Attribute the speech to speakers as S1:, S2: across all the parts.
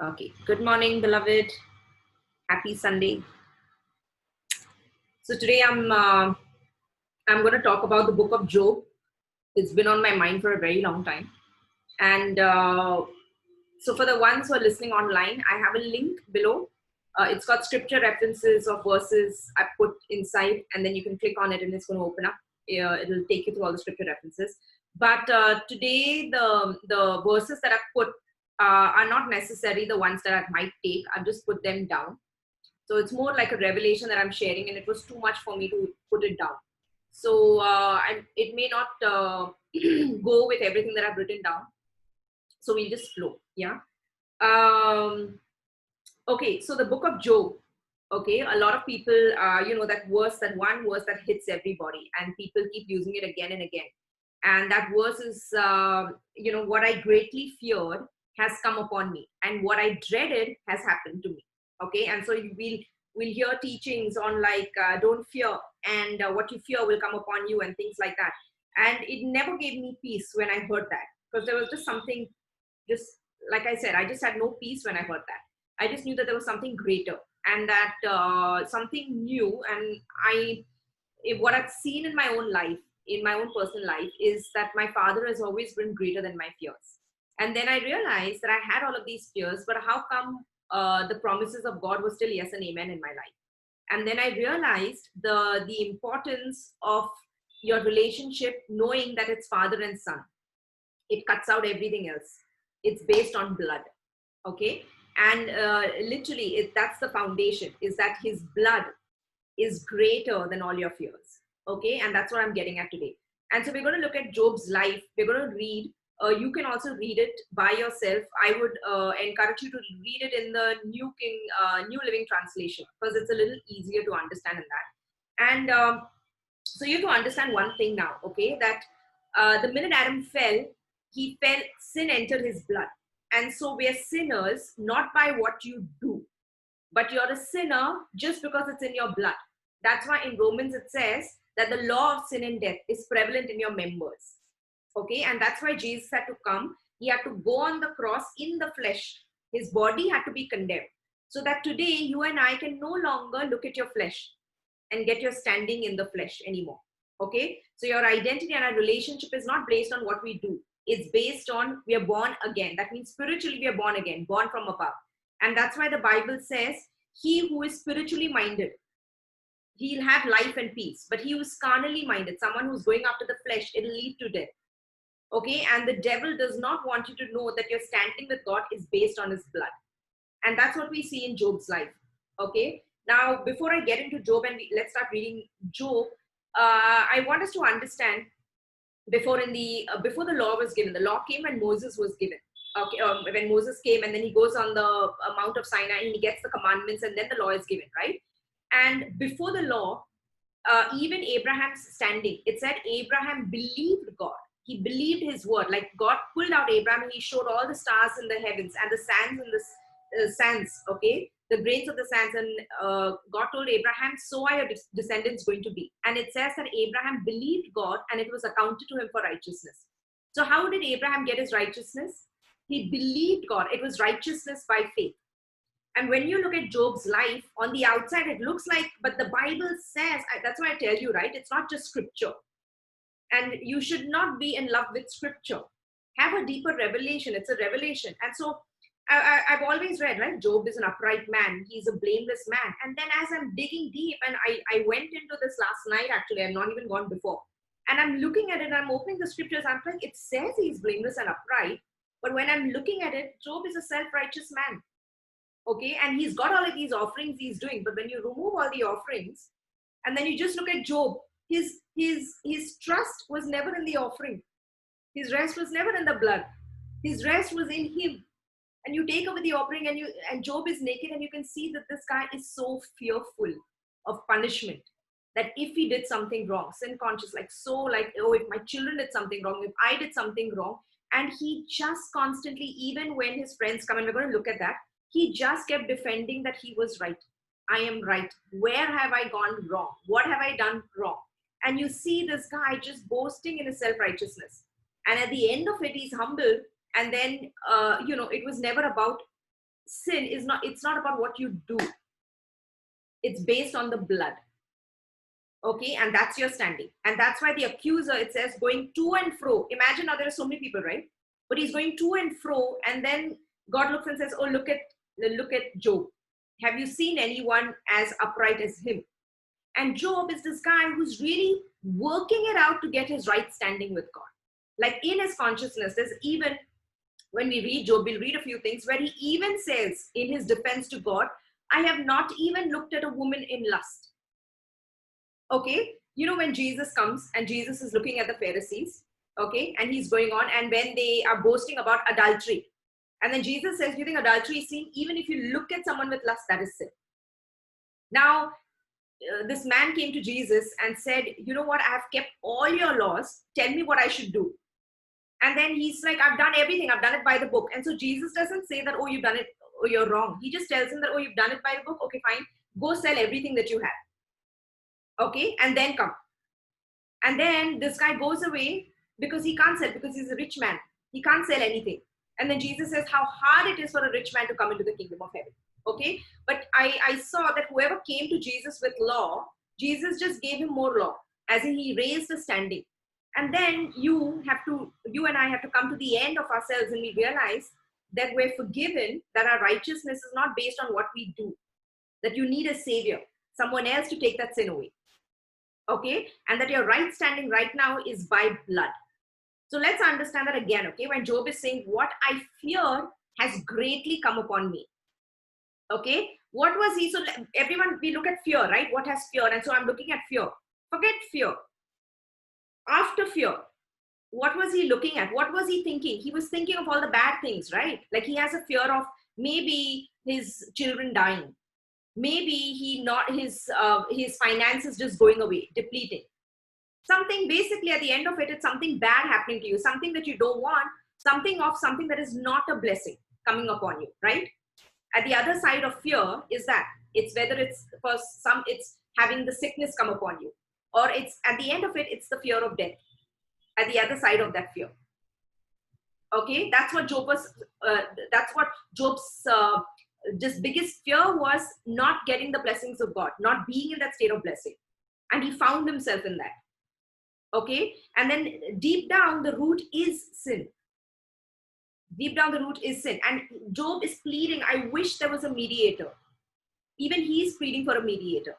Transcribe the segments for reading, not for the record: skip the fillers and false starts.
S1: Okay. Good morning, beloved. Happy Sunday. So today I'm going to talk about the book of Job. It's been on my mind for a very long time, and so for the ones who are listening online, I have a link below. It's got scripture references of verses I put inside, and then you can click on it, and it's going to open up. It'll take you through all the scripture references. But today, the verses that I've put are not necessarily the ones that I might take. I've just put them down. So it's more like a revelation that I'm sharing, and it was too much for me to put it down. So it may not go with everything that I've written down. So we'll just flow. Yeah. Um, okay. So the book of Job. Okay. A lot of people, that verse, that one verse that hits everybody, and people keep using it again and again. And that verse is, what I greatly feared has come upon me, and what I dreaded has happened to me. Okay, and so we'll hear teachings on like don't fear, and what you fear will come upon you, and things like that. And it never gave me peace when I heard that, because there was just something, just like I said, I just had no peace when I heard that. I just knew that there was something greater, and that something new, and what I've seen in my own life, in my own personal life, is that my father has always been greater than my fears. And then I realized that I had all of these fears, but how come the promises of God were still yes and amen in my life? And then I realized the importance of your relationship, knowing that it's father and son. It cuts out everything else. It's based on blood. Okay, and literally, that's the foundation. Is that his blood is greater than all your fears. Okay, and that's what I'm getting at today. And so we're going to look at Job's life. We're going to read. You can also read it by yourself. I would encourage you to read it in the New Living Translation, because it's a little easier to understand in that. And so you have to understand one thing now, okay? That the minute Adam fell, he fell. Sin entered his blood, and so we are sinners not by what you do, but you're a sinner just because it's in your blood. That's why in Romans it says that the law of sin and death is prevalent in your members. Okay, and that's why Jesus had to come. He had to go on the cross in the flesh. His body had to be condemned. So that today you and I can no longer look at your flesh and get your standing in the flesh anymore. Okay, so your identity and our relationship is not based on what we do. It's based on we are born again. That means spiritually we are born again, born from above. And that's why the Bible says, he who is spiritually minded, he'll have life and peace. But he who is carnally minded, someone who's going after the flesh, it'll lead to death. Okay, and the devil does not want you to know that your standing with God is based on his blood. And that's what we see in Job's life. Okay, now before I get into Job, and let's start reading Job, I want us to understand, before the law was given, the law came when Moses was given. Okay, when Moses came, and then he goes on the Mount of Sinai, and he gets the commandments, and then the law is given, right? And before the law, even Abraham's standing, it said Abraham believed God. He believed his word. Like God pulled out Abraham, and he showed all the stars in the heavens and the sands in the sands, okay, the grains of the sands. And God told Abraham, so are your descendants going to be. And it says that Abraham believed God, and it was accounted to him for righteousness. So how did Abraham get his righteousness? He believed God. It was righteousness by faith. And when you look at Job's life, on the outside, it looks like, but the Bible says, that's why I tell you, right? It's not just scripture. And you should not be in love with scripture. Have a deeper revelation. It's a revelation. And so I've always read, right? Job is an upright man. He's a blameless man. And then as I'm digging deep, and I went into this last night, actually, I've not even gone before. And I'm looking at it, I'm opening the scriptures. I'm like, it says he's blameless and upright. But when I'm looking at it, Job is a self-righteous man. Okay, and he's got all of these offerings he's doing, but when you remove all the offerings and then you just look at Job, his trust was never in the offering. His rest was never in the blood. His rest was in him. And you take away the offering, and Job is naked, and you can see that this guy is so fearful of punishment, that if he did something wrong, sin conscious, oh, if my children did something wrong, if I did something wrong. And he just constantly, even when his friends come, and we're going to look at that, he just kept defending that he was right. I am right. Where have I gone wrong? What have I done wrong? And you see this guy just boasting in his self-righteousness. And at the end of it, he's humbled. And then, it was never about sin is not, it's not about what you do. It's based on the blood. Okay, and that's your standing. And that's why the accuser, it says, going to and fro. Imagine now there are so many people, right? But he's going to and fro, and then God looks and says, oh, look at Job. Have you seen anyone as upright as him? And Job is this guy who's really working it out to get his right standing with God. Like in his consciousness, there's even, when we read Job, we'll read a few things where he even says in his defense to God, I have not even looked at a woman in lust. Okay, you know, when Jesus comes and Jesus is looking at the Pharisees, okay, and he's going on, and when they are boasting about adultery, and then Jesus says, do you think adultery is sin? Even if you look at someone with lust, that is sin. Now, this man came to Jesus and said, you know what, I have kept all your laws, tell me what I should do. And then he's like, I've done everything, I've done it by the book. And so Jesus doesn't say that, oh, you've done it, oh, you're wrong. He just tells him that, oh, you've done it by the book, okay, fine, go sell everything that you have, okay, and then come. And then this guy goes away because he can't sell, because he's a rich man, he can't sell anything. And then Jesus says how hard it is for a rich man to come into the kingdom of heaven. Okay, but I saw that whoever came to Jesus with law, Jesus just gave him more law, as in he raised the standing. And then you and I have to come to the end of ourselves, and we realize that we're forgiven, that our righteousness is not based on what we do, that you need a savior, someone else to take that sin away. Okay, and that your right standing right now is by blood. So let's understand that again. Okay, when Job is saying, what I fear has greatly come upon me. Okay, what was he? So everyone, we look at fear, right? What has fear? And so I'm looking at fear. Forget fear. After fear, what was he looking at? What was he thinking? He was thinking of all the bad things, right? Like he has a fear of maybe his children dying, maybe his finances just going away, depleting. Something, basically at the end of it, it's something bad happening to you, something that you don't want, something that is not a blessing coming upon you, right? At the other side of fear is that it's whether it's for some, it's having the sickness come upon you, or it's at the end of it, it's the fear of death. At the other side of that fear. Okay, that's what Job's just biggest fear was, not getting the blessings of God, not being in that state of blessing. And he found himself in that. Okay, and then deep down, the root is sin. Deep down, the root is sin. And Job is pleading, I wish there was a mediator. Even he's pleading for a mediator.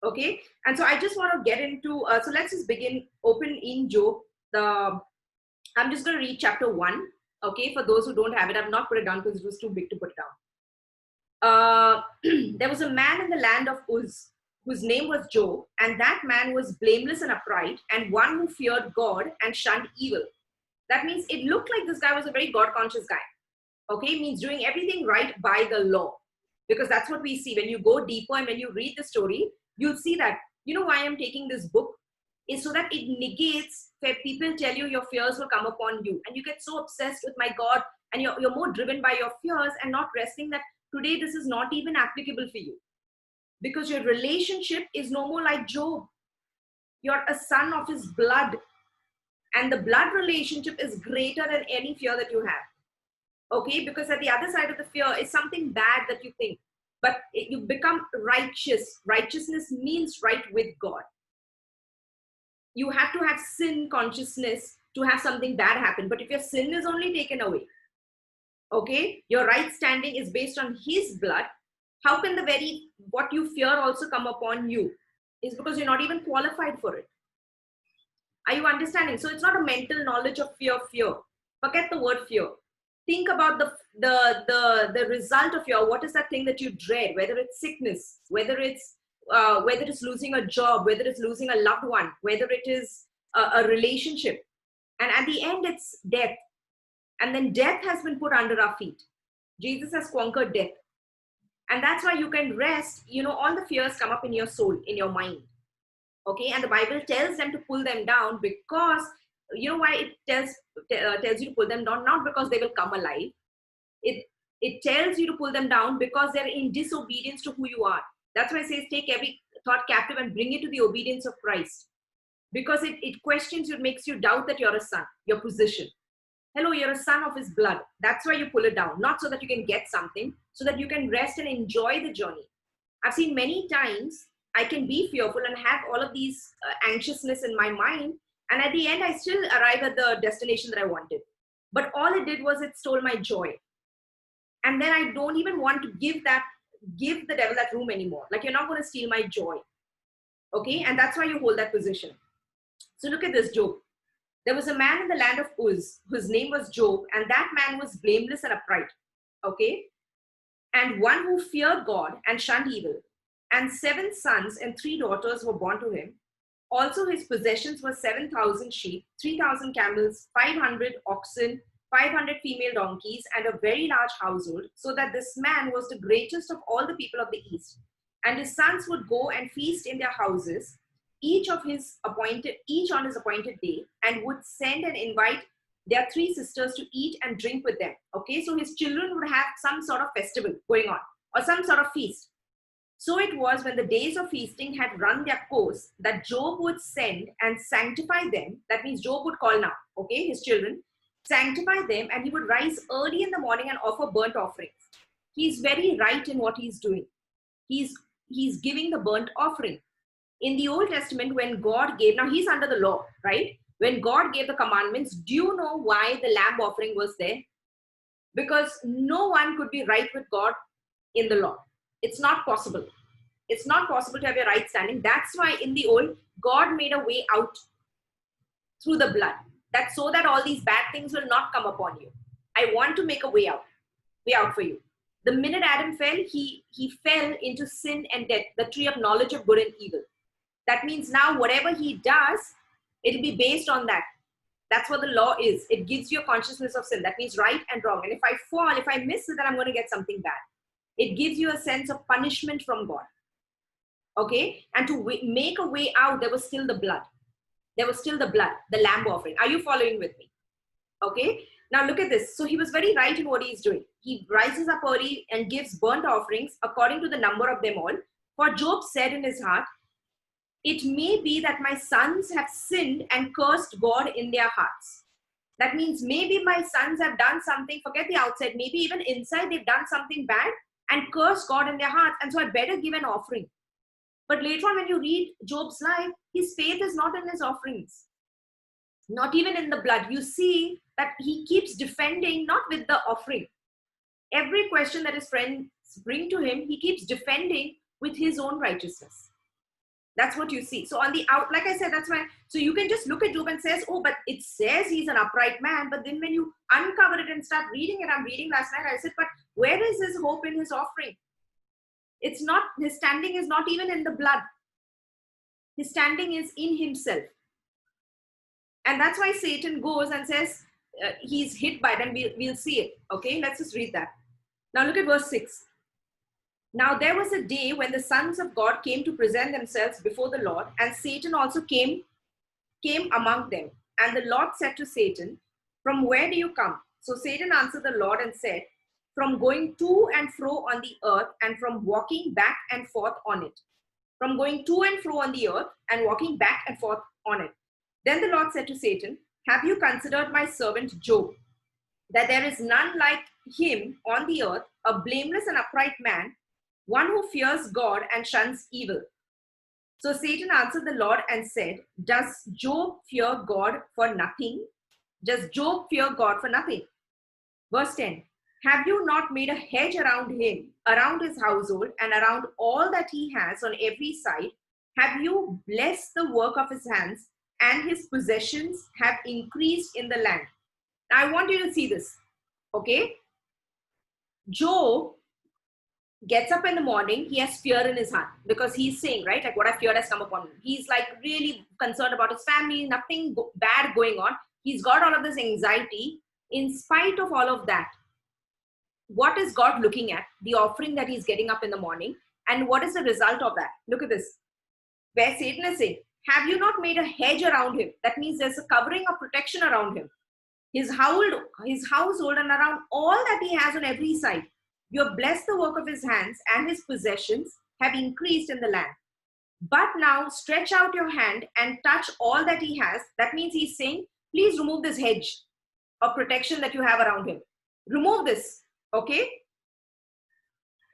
S1: Okay, and so I just want to get into, so let's just begin, open in Job. I'm just going to read chapter 1. Okay, for those who don't have it, I've not put it down because it was too big to put down. There was a man in the land of Uz, whose name was Job, and that man was blameless and upright, and one who feared God and shunned evil. That means it looked like this guy was a very God-conscious guy. Okay, it means doing everything right by the law. Because that's what we see. When you go deeper and when you read the story, you'll see that, you know why I'm taking this book? Is so that it negates where people tell you your fears will come upon you. And you get so obsessed with my God, and you're more driven by your fears and not resting that today this is not even applicable for you. Because your relationship is no more like Job. You're a son of his blood. And the blood relationship is greater than any fear that you have. Okay, because at the other side of the fear is something bad that you think. But you become righteous. Righteousness means right with God. You have to have sin consciousness to have something bad happen. But if your sin is only taken away, okay, your right standing is based on his blood, how can the very, what you fear also come upon you? Is because you're not even qualified for it. Are you understanding? So it's not a mental knowledge of fear. Forget the word fear. Think about the result of fear. What is that thing that you dread? Whether it's sickness, whether it's losing a job, whether it's losing a loved one, whether it is a relationship. And at the end, it's death. And then death has been put under our feet. Jesus has conquered death. And that's why you can rest. You know, all the fears come up in your soul, in your mind. Okay, and the Bible tells them to pull them down because, you know why it tells you to pull them down? Not because they will come alive. It tells you to pull them down because they're in disobedience to who you are. That's why it says, take every thought captive and bring it to the obedience of Christ. Because it questions you, it makes you doubt that you're a son, your position. Hello, you're a son of his blood. That's why you pull it down, not so that you can get something, so that you can rest and enjoy the journey. I've seen many times I can be fearful and have all of these anxiousness in my mind, and at the end, I still arrive at the destination that I wanted. But all it did was it stole my joy. And then I don't even want to give the devil that room anymore. Like, you're not going to steal my joy. Okay? And that's why you hold that position. So look at this, Job. There was a man in the land of Uz, whose name was Job, and that man was blameless and upright. Okay? And one who feared God and shunned evil. And 7 sons and 3 daughters were born to him. Also his possessions were 7,000 sheep, 3,000 camels, 500 oxen, 500 female donkeys, and a very large household, so that this man was the greatest of all the people of the East. And his sons would go and feast in their houses, each on his appointed day, and would send and invite their 3 sisters to eat and drink with them. Okay, so his children would have some sort of festival going on, or some sort of feast. So it was when the days of feasting had run their course that Job would send and sanctify them. That means Job would call now, okay, his children, sanctify them, and he would rise early in the morning and offer burnt offerings. He's very right in what he's doing. He's giving the burnt offering. In the Old Testament, when God gave, now he's under the law, right? When God gave the commandments, do you know why the lamb offering was there? Because no one could be right with God in the law. It's not possible. It's not possible to have a right standing. That's why in the old, God made a way out through the blood. That's so that all these bad things will not come upon you. I want to make a way out for you. The minute Adam fell, he fell into sin and death, the tree of knowledge of good and evil. That means now whatever he does, it'll be based on that. That's what the law is. It gives you a consciousness of sin. That means right and wrong. And if I fall, if I miss it, then I'm going to get something bad. It gives you a sense of punishment from God. Okay? And to make a way out, there was still the blood. There was still the blood, the lamb offering. Are you following with me? Okay? Now look at this. So he was very right in what he's doing. He rises up early and gives burnt offerings according to the number of them all. For Job said in his heart, it may be that my sons have sinned and cursed God in their hearts. That means maybe my sons have done something, forget the outside, maybe even inside they've done something bad and cursed God in their hearts, and so I better give an offering. But later on when you read Job's life, his faith is not in his offerings, not even in the blood. You see that he keeps defending, not with the offering. Every question that his friends bring to him, he keeps defending with his own righteousness. That's what you see. So on the out, like I said, that's why. So you can just look at Job and says, oh, but it says he's an upright man. But then when you uncover it and start reading it, I'm reading last night, I said, but where is his hope in his offering? It's not, his standing is not even in the blood. His standing is in himself. And that's why Satan goes and says, he's hit by it, and we'll see it. Okay, let's just read that. Now look at verse 6. Now there was a day when the sons of God came to present themselves before the Lord, and Satan also came among them. And the Lord said to Satan, from where do you come? So Satan answered the Lord and said, from going to and fro on the earth, and from walking back and forth on it. From going to and fro on the earth and walking back and forth on it. Then the Lord said to Satan, have you considered my servant Job, that there is none like him on the earth, a blameless and upright man, one who fears God and shuns evil? So Satan answered the Lord and said, does Job fear God for nothing? Does Job fear God for nothing? Verse 10, have you not made a hedge around him, around his household, and around all that he has on every side? Have you blessed the work of his hands, and his possessions have increased in the land? Now I want you to see this, okay? Job gets up in the morning, he has fear in his heart because he's saying, right, like what I feared has come upon him. He's like really concerned about his family, nothing bad going on. He's got all of this anxiety. In spite of all of that, what is God looking at? The offering that he's getting up in the morning. And what is the result of that? Look at this. Where Satan is saying, have you not made a hedge around him? That means there's a covering of protection around him. His household, and around all that he has on every side. You have blessed the work of his hands, and his possessions have increased in the land. But now stretch out your hand and touch all that he has. That means he's saying, please remove this hedge. of protection that you have around him. Remove this, okay?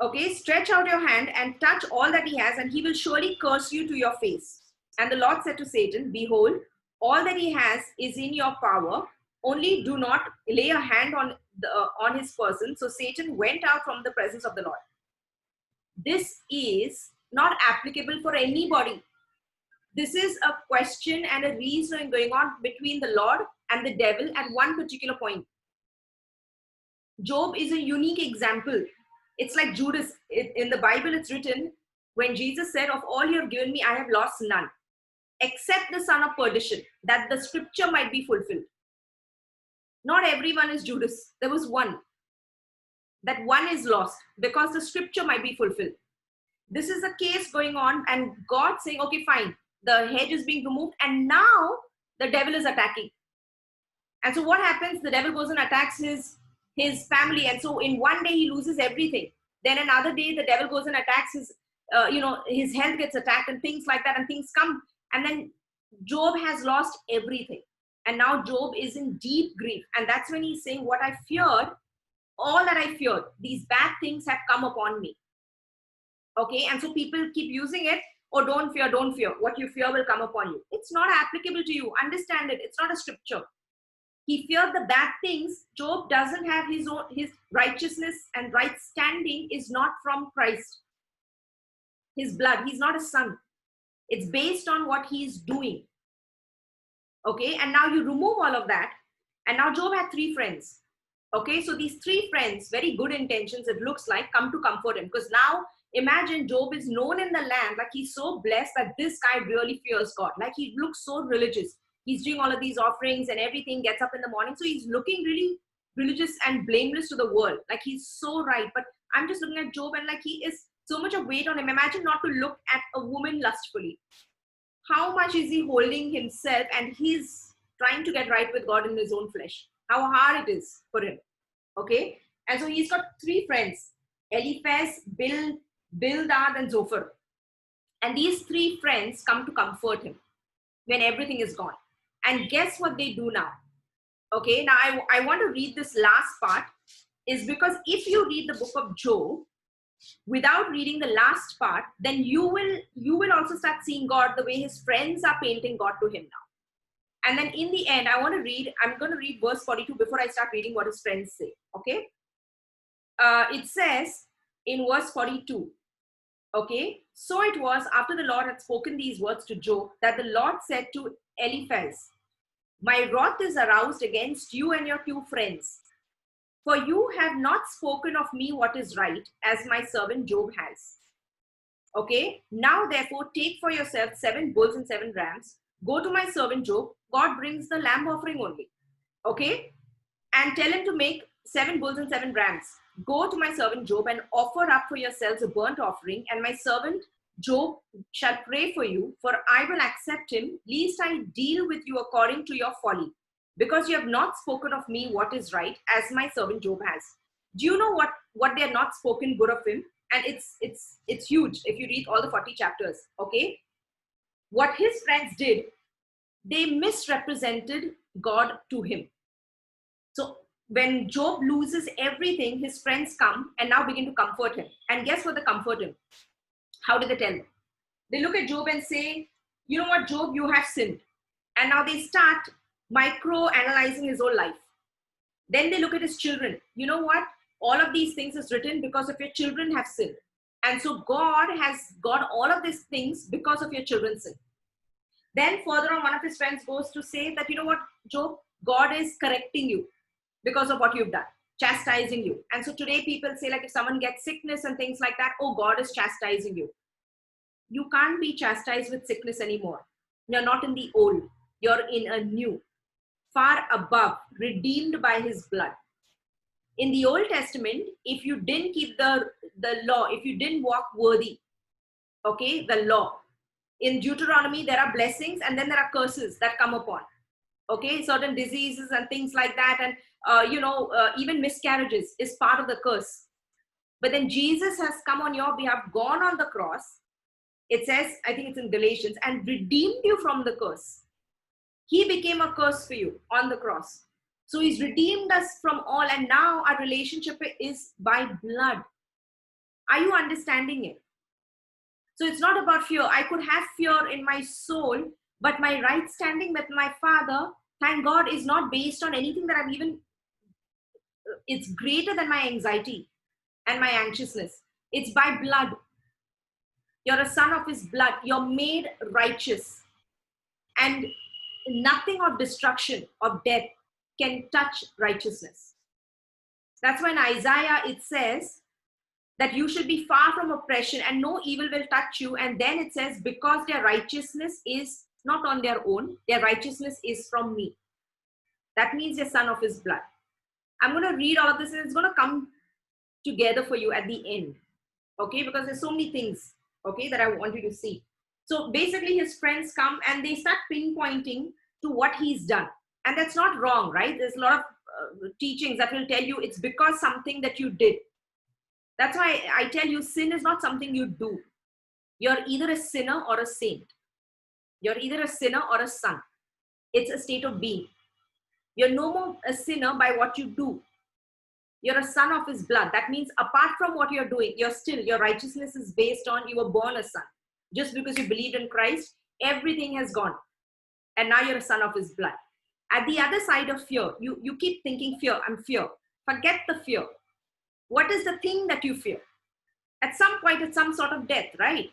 S1: Okay, stretch out your hand and touch all that he has, and he will surely curse you to your face. And the Lord said to Satan, behold, all that he has is in your power. Only do not lay a hand on his person. So Satan went out from the presence of the Lord. This is not applicable for anybody. This is a question and a reasoning going on between the Lord and the devil at one particular point. Job is a unique example. It's like Judas. In the Bible, it's written, when Jesus said, of all you have given me, I have lost none, except the son of perdition, that the scripture might be fulfilled. Not everyone is Judas. There was one. That one is lost because the scripture might be fulfilled. This is a case going on, and God saying, okay, fine. The hedge is being removed, and now the devil is attacking. And so what happens? The devil goes and attacks his family, and so in one day he loses everything. Then another day the devil goes and attacks his health gets attacked and things like that, and things come, and then Job has lost everything, and now Job is in deep grief. And that's when he's saying, what I feared, all that I feared, these bad things have come upon me. Okay, and so people keep using it. Oh, don't fear, don't fear. What you fear will come upon you. It's not applicable to you. Understand it. It's not a scripture. He feared the bad things. Job doesn't have his righteousness and right standing is not from Christ. His blood. He's not a son. It's based on what he's doing. Okay, and now you remove all of that. And now Job had 3 friends. Okay, so these 3 friends, very good intentions, it looks like, come to comfort him. Because now, imagine Job is known in the land, like he's so blessed that this guy really fears God. Like he looks so religious. He's doing all of these offerings and everything, gets up in the morning. So he's looking really religious and blameless to the world. Like he's so right. But I'm just looking at Job and like he is so much of weight on him. Imagine not to look at a woman lustfully. How much is he holding himself, and he's trying to get right with God in his own flesh. How hard it is for him. Okay. And so he's got 3 friends, Eliphaz, Bildad, and Zophar. And these 3 friends come to comfort him when everything is gone. And guess what they do now? Okay, now I want to read this last part, is because if you read the book of Job without reading the last part, then you will also start seeing God the way his friends are painting God to him now. And then in the end, I'm going to read verse 42 before I start reading what his friends say. Okay, it says in verse 42, okay, so it was after the Lord had spoken these words to Job that the Lord said to Eliphaz, my wrath is aroused against you and your 2 friends, for you have not spoken of me what is right, as my servant Job has. Okay, now therefore take for yourself 7 bulls and 7 rams. Go to my servant Job. God brings the lamb offering only. Okay, and tell him to make 7 bulls and 7 rams. Go to my servant Job and offer up for yourselves a burnt offering, and my servant Job shall pray for you, for I will accept him, lest I deal with you according to your folly, because you have not spoken of me what is right, as my servant Job has. Do you know what they have not spoken good of him? And it's huge if you read all the 40 chapters. Okay, what his friends did, they misrepresented God to him. So when Job loses everything, his friends come and now begin to comfort him. And guess what they comfort him? How do they tell him? They look at Job and say, you know what, Job, you have sinned. And now they start micro-analyzing his whole life. Then they look at his children. You know what? All of these things is written because of your children have sinned. And so God has got all of these things because of your children's sin. Then further on, one of his friends goes to say that, you know what, Job, God is correcting you because of what you've done, chastising you. And so today people say, like, if someone gets sickness and things like that, oh, God is chastising you. You can't be chastised with sickness anymore. You're not in the old. You're in a new, far above, redeemed by his blood. In the Old Testament, if you didn't keep the law, if you didn't walk worthy, okay, the law. In Deuteronomy, there are blessings and then there are curses that come upon. Okay, certain diseases and things like that. And, even miscarriages is part of the curse. But then Jesus has come on your behalf, gone on the cross. It says, I think it's in Galatians, and redeemed you from the curse. He became a curse for you on the cross. So he's redeemed us from all, and now our relationship is by blood. Are you understanding it? So it's not about fear. I could have fear in my soul, but my right standing with my Father, thank God, is not based on anything that I'm even, it's greater than my anxiety and my anxiousness. It's by blood. You're a son of his blood. You're made righteous. And nothing of destruction, of death, can touch righteousness. That's why in Isaiah it says that you should be far from oppression and no evil will touch you. And then it says, because their righteousness is not on their own, their righteousness is from me. That means you're son of his blood. I'm going to read all of this and it's going to come together for you at the end. Okay, because there's so many things, okay, that I want you to see. So basically his friends come and they start pinpointing to what he's done. And that's not wrong, right? There's a lot of teachings that will tell you it's because something that you did. That's why I tell you, sin is not something you do. You're either a sinner or a saint. You're either a sinner or a son. It's a state of being. You're no more a sinner by what you do. You're a son of his blood. That means apart from what you're doing, your righteousness is based on you were born a son. Just because you believed in Christ, everything has gone. And now you're a son of his blood. At the other side of fear, you keep thinking fear, I'm fear. Forget the fear. What is the thing that you fear? At some point, it's some sort of death, right?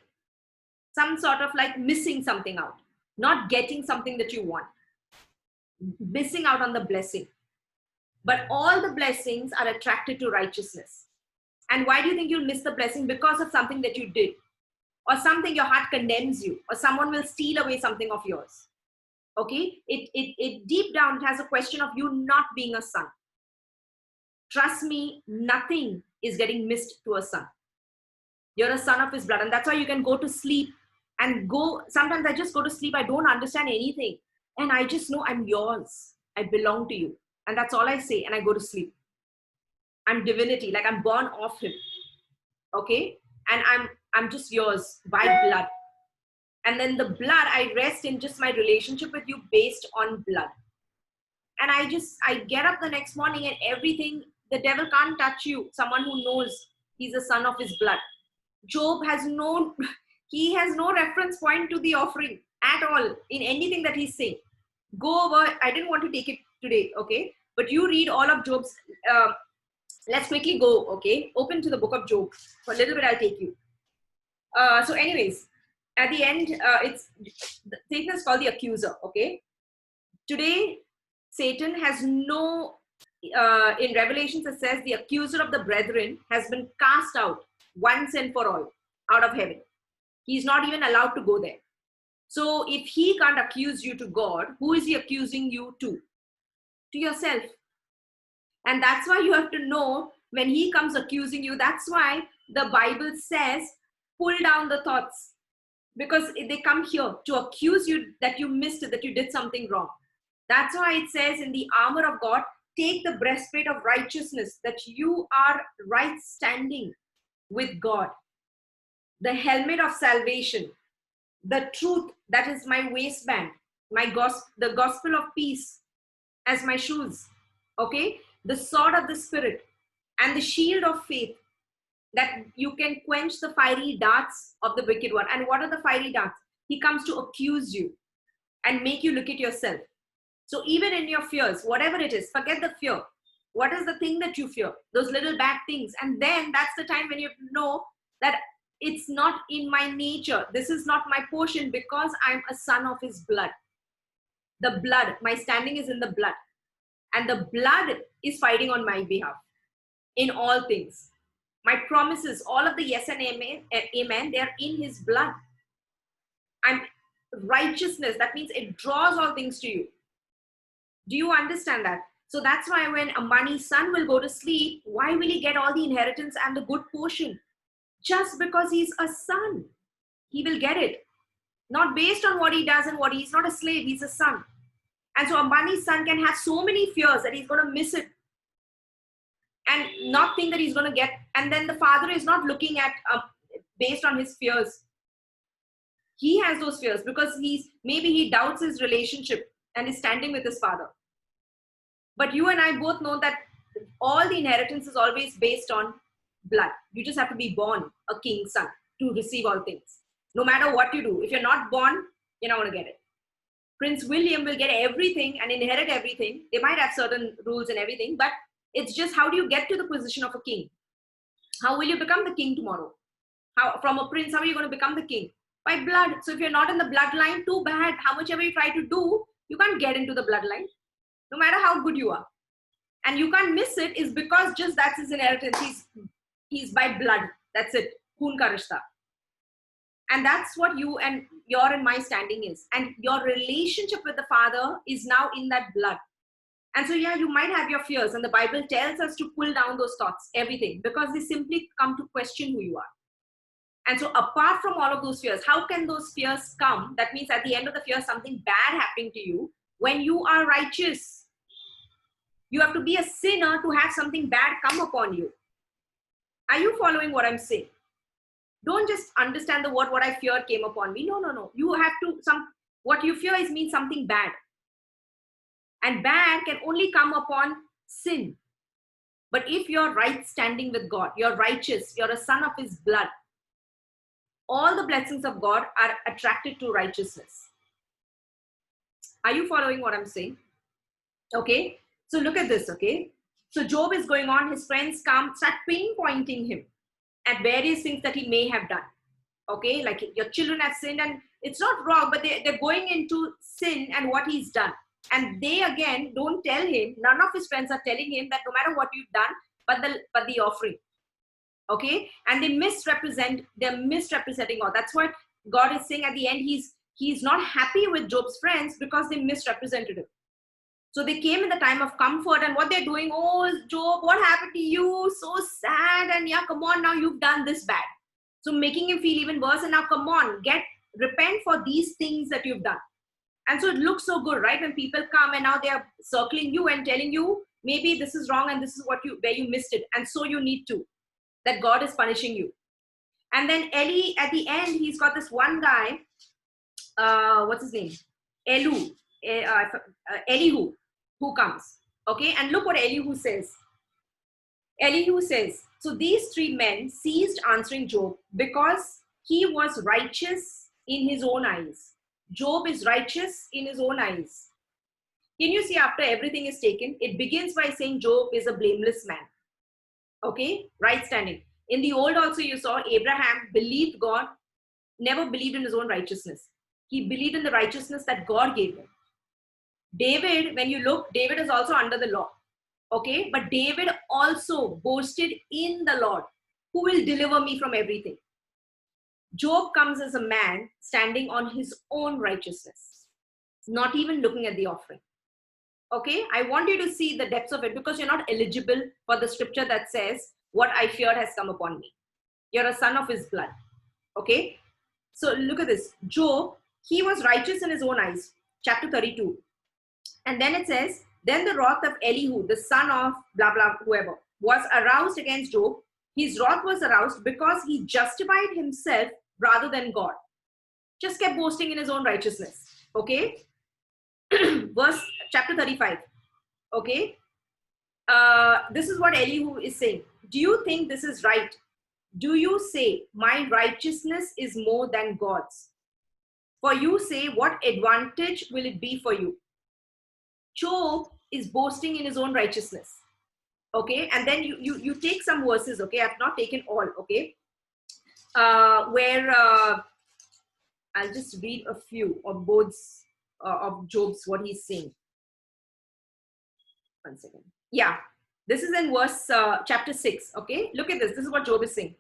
S1: Some sort of like missing something out, not getting something that you want, missing out on the blessing. But all the blessings are attracted to righteousness. And why do you think you'll miss the blessing? Because of something that you did, or something your heart condemns you, or someone will steal away something of yours. Okay? It deep down, it has a question of you not being a son. Trust me, nothing is getting missed to a son. You're a son of his blood. And that's why you can go to sleep and sometimes I just go to sleep. I don't understand anything. And I just know I'm yours. I belong to you. And that's all I say. And I go to sleep. I'm divinity. Like I'm born of him. Okay? And I'm just yours by blood. And then the blood, I rest in just my relationship with you based on blood. And I get up the next morning and everything, the devil can't touch you. Someone who knows he's a son of his blood. Job has no reference point to the offering at all in anything that he's saying. Go over, I didn't want to take it today, okay? But you read all of Job's, let's quickly go, okay? Open to the book of Job. For a little bit, I'll take you. So anyways, at the end, Satan is called the accuser, okay? Today, Satan has no, in Revelations it says the accuser of the brethren has been cast out once and for all out of heaven. He's not even allowed to go there. So if he can't accuse you to God, who is he accusing you to? To yourself. And that's why you have to know when he comes accusing you, that's why the Bible says, pull down the thoughts. Because they come here to accuse you that you missed it, that you did something wrong. That's why it says in the armor of God, take the breastplate of righteousness, that you are right standing with God. The helmet of salvation, the truth, that is my waistband, the gospel of peace as my shoes, okay? The sword of the Spirit and the shield of faith, that you can quench the fiery darts of the wicked one. And what are the fiery darts? He comes to accuse you and make you look at yourself. So even in your fears, whatever it is, forget the fear. What is the thing that you fear? Those little bad things. And then that's the time when you know that it's not in my nature. This is not my portion because I'm a son of his blood. The blood, my standing is in the blood. And the blood is fighting on my behalf in all things. My promises, all of the yes and amen, they are in his blood. And righteousness, that means it draws all things to you. Do you understand that? So that's why when Ambani's son will go to sleep, why will he get all the inheritance and the good portion? Just because he's a son. He will get it. Not based on what he does and he's not a slave, he's a son. And so Ambani's son can have so many fears that he's going to miss it and not think that he's going to get. And then the father is not looking at based on his fears. He has those fears because maybe he doubts his relationship and is standing with his father. But you and I both know that all the inheritance is always based on blood. You just have to be born a king's son to receive all things. No matter what you do, if you're not born, you're not going to get it. Prince William will get everything and inherit everything. They might have certain rules and everything, but it's just how do you get to the position of a king? How will you become the king tomorrow? How from a prince, how are you going to become the king? By blood. So if you're not in the bloodline, too bad. How much ever you try to do, you can't get into the bloodline, no matter how good you are. And you can't miss it is because just that's his inheritance. He's by blood. That's it. Khoon ka rishta. And that's what your and my standing is. And your relationship with the Father is now in that blood. And so, yeah, you might have your fears. And the Bible tells us to pull down those thoughts, everything, because they simply come to question who you are. And so apart from all of those fears, how can those fears come? That means at the end of the fear, something bad happening to you when you are righteous. You have to be a sinner to have something bad come upon you. Are you following what I'm saying? Don't just understand the word, what I feared came upon me. No. You have to, what you fear means something bad. And bad can only come upon sin. But if you're right standing with God, you're righteous, you're a son of his blood, all the blessings of God are attracted to righteousness. Are you following what I'm saying? Okay. So look at this. Okay. So Job is going on. His friends come, start pinpointing him at various things that he may have done. Okay. Like your children have sinned and it's not wrong, but they're going into sin and what he's done. And they again don't tell him, none of his friends are telling him that no matter what you've done, but the offering. Okay, and they're misrepresenting God. That's what God is saying at the end. He's not happy with Job's friends because they misrepresented him. So they came in the time of comfort, and what they're doing, oh Job, what happened to you? So sad, and yeah, come on, now you've done this bad. So making him feel even worse, and now come on, repent for these things that you've done. And so it looks so good, right? When people come and now they are circling you and telling you, maybe this is wrong and this is where you missed it. And so you need to. That God is punishing you. And then Eli, at the end, he's got this one guy, what's his name? Elihu, who comes. Okay, and look what Elihu says. Elihu says, so these three men ceased answering Job because he was righteous in his own eyes. Job is righteous in his own eyes. Can you see after everything is taken, it begins by saying Job is a blameless man. Okay, right standing. In the old also you saw Abraham believed God, never believed in his own righteousness. He believed in the righteousness that God gave him. David, when you look, David is also under the law. Okay, but David also boasted in the Lord, who will deliver me from everything. Job comes as a man standing on his own righteousness, not even looking at the offering. Okay, I want you to see the depths of it because you're not eligible for the scripture that says, what I feared has come upon me. You're a son of his blood. Okay, so look at this. Job, he was righteous in his own eyes. Chapter 32. And then it says, then the wrath of Elihu, the son of blah, blah, whoever, was aroused against Job. His wrath was aroused because he justified himself rather than God. Just kept boasting in his own righteousness. Okay. Chapter 35. Okay. This is what Elihu is saying. Do you think this is right? Do you say, my righteousness is more than God's? For you say, what advantage will it be for you? Job is boasting in his own righteousness. Okay. And then you take some verses. Okay. I've not taken all. Okay. Where I'll just read a few of of Job's, what he's saying. 1 second. Yeah, this is in verse chapter 6. Okay, look at this. This is what Job is saying.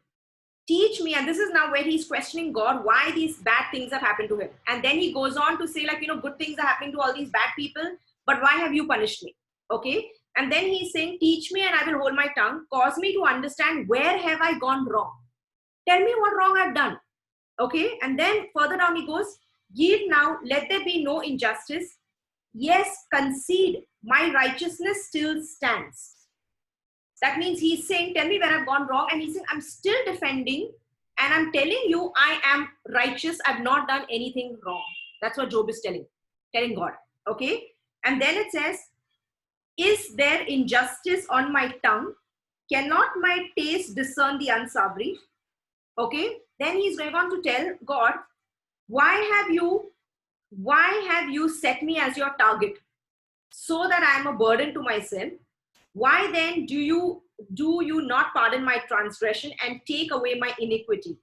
S1: Teach me, and this is now where he's questioning God why these bad things have happened to him. And then he goes on to say, like, good things are happening to all these bad people, but why have you punished me? Okay, and then he's saying, teach me and I will hold my tongue. Cause me to understand where have I gone wrong. Tell me what wrong I've done. Okay, and then further down he goes, yield now, let there be no injustice. Yes, concede, my righteousness still stands. That means he's saying, tell me where I've gone wrong. And he's saying, I'm still defending and I'm telling you, I am righteous. I've not done anything wrong. That's what Job is telling God. Okay. And then it says, Is there injustice on my tongue? Cannot my taste discern the unsavory? Okay, then he's going on to tell God, why have you set me as your target so that I am a burden to myself? Why then do you not pardon my transgression and take away my iniquity?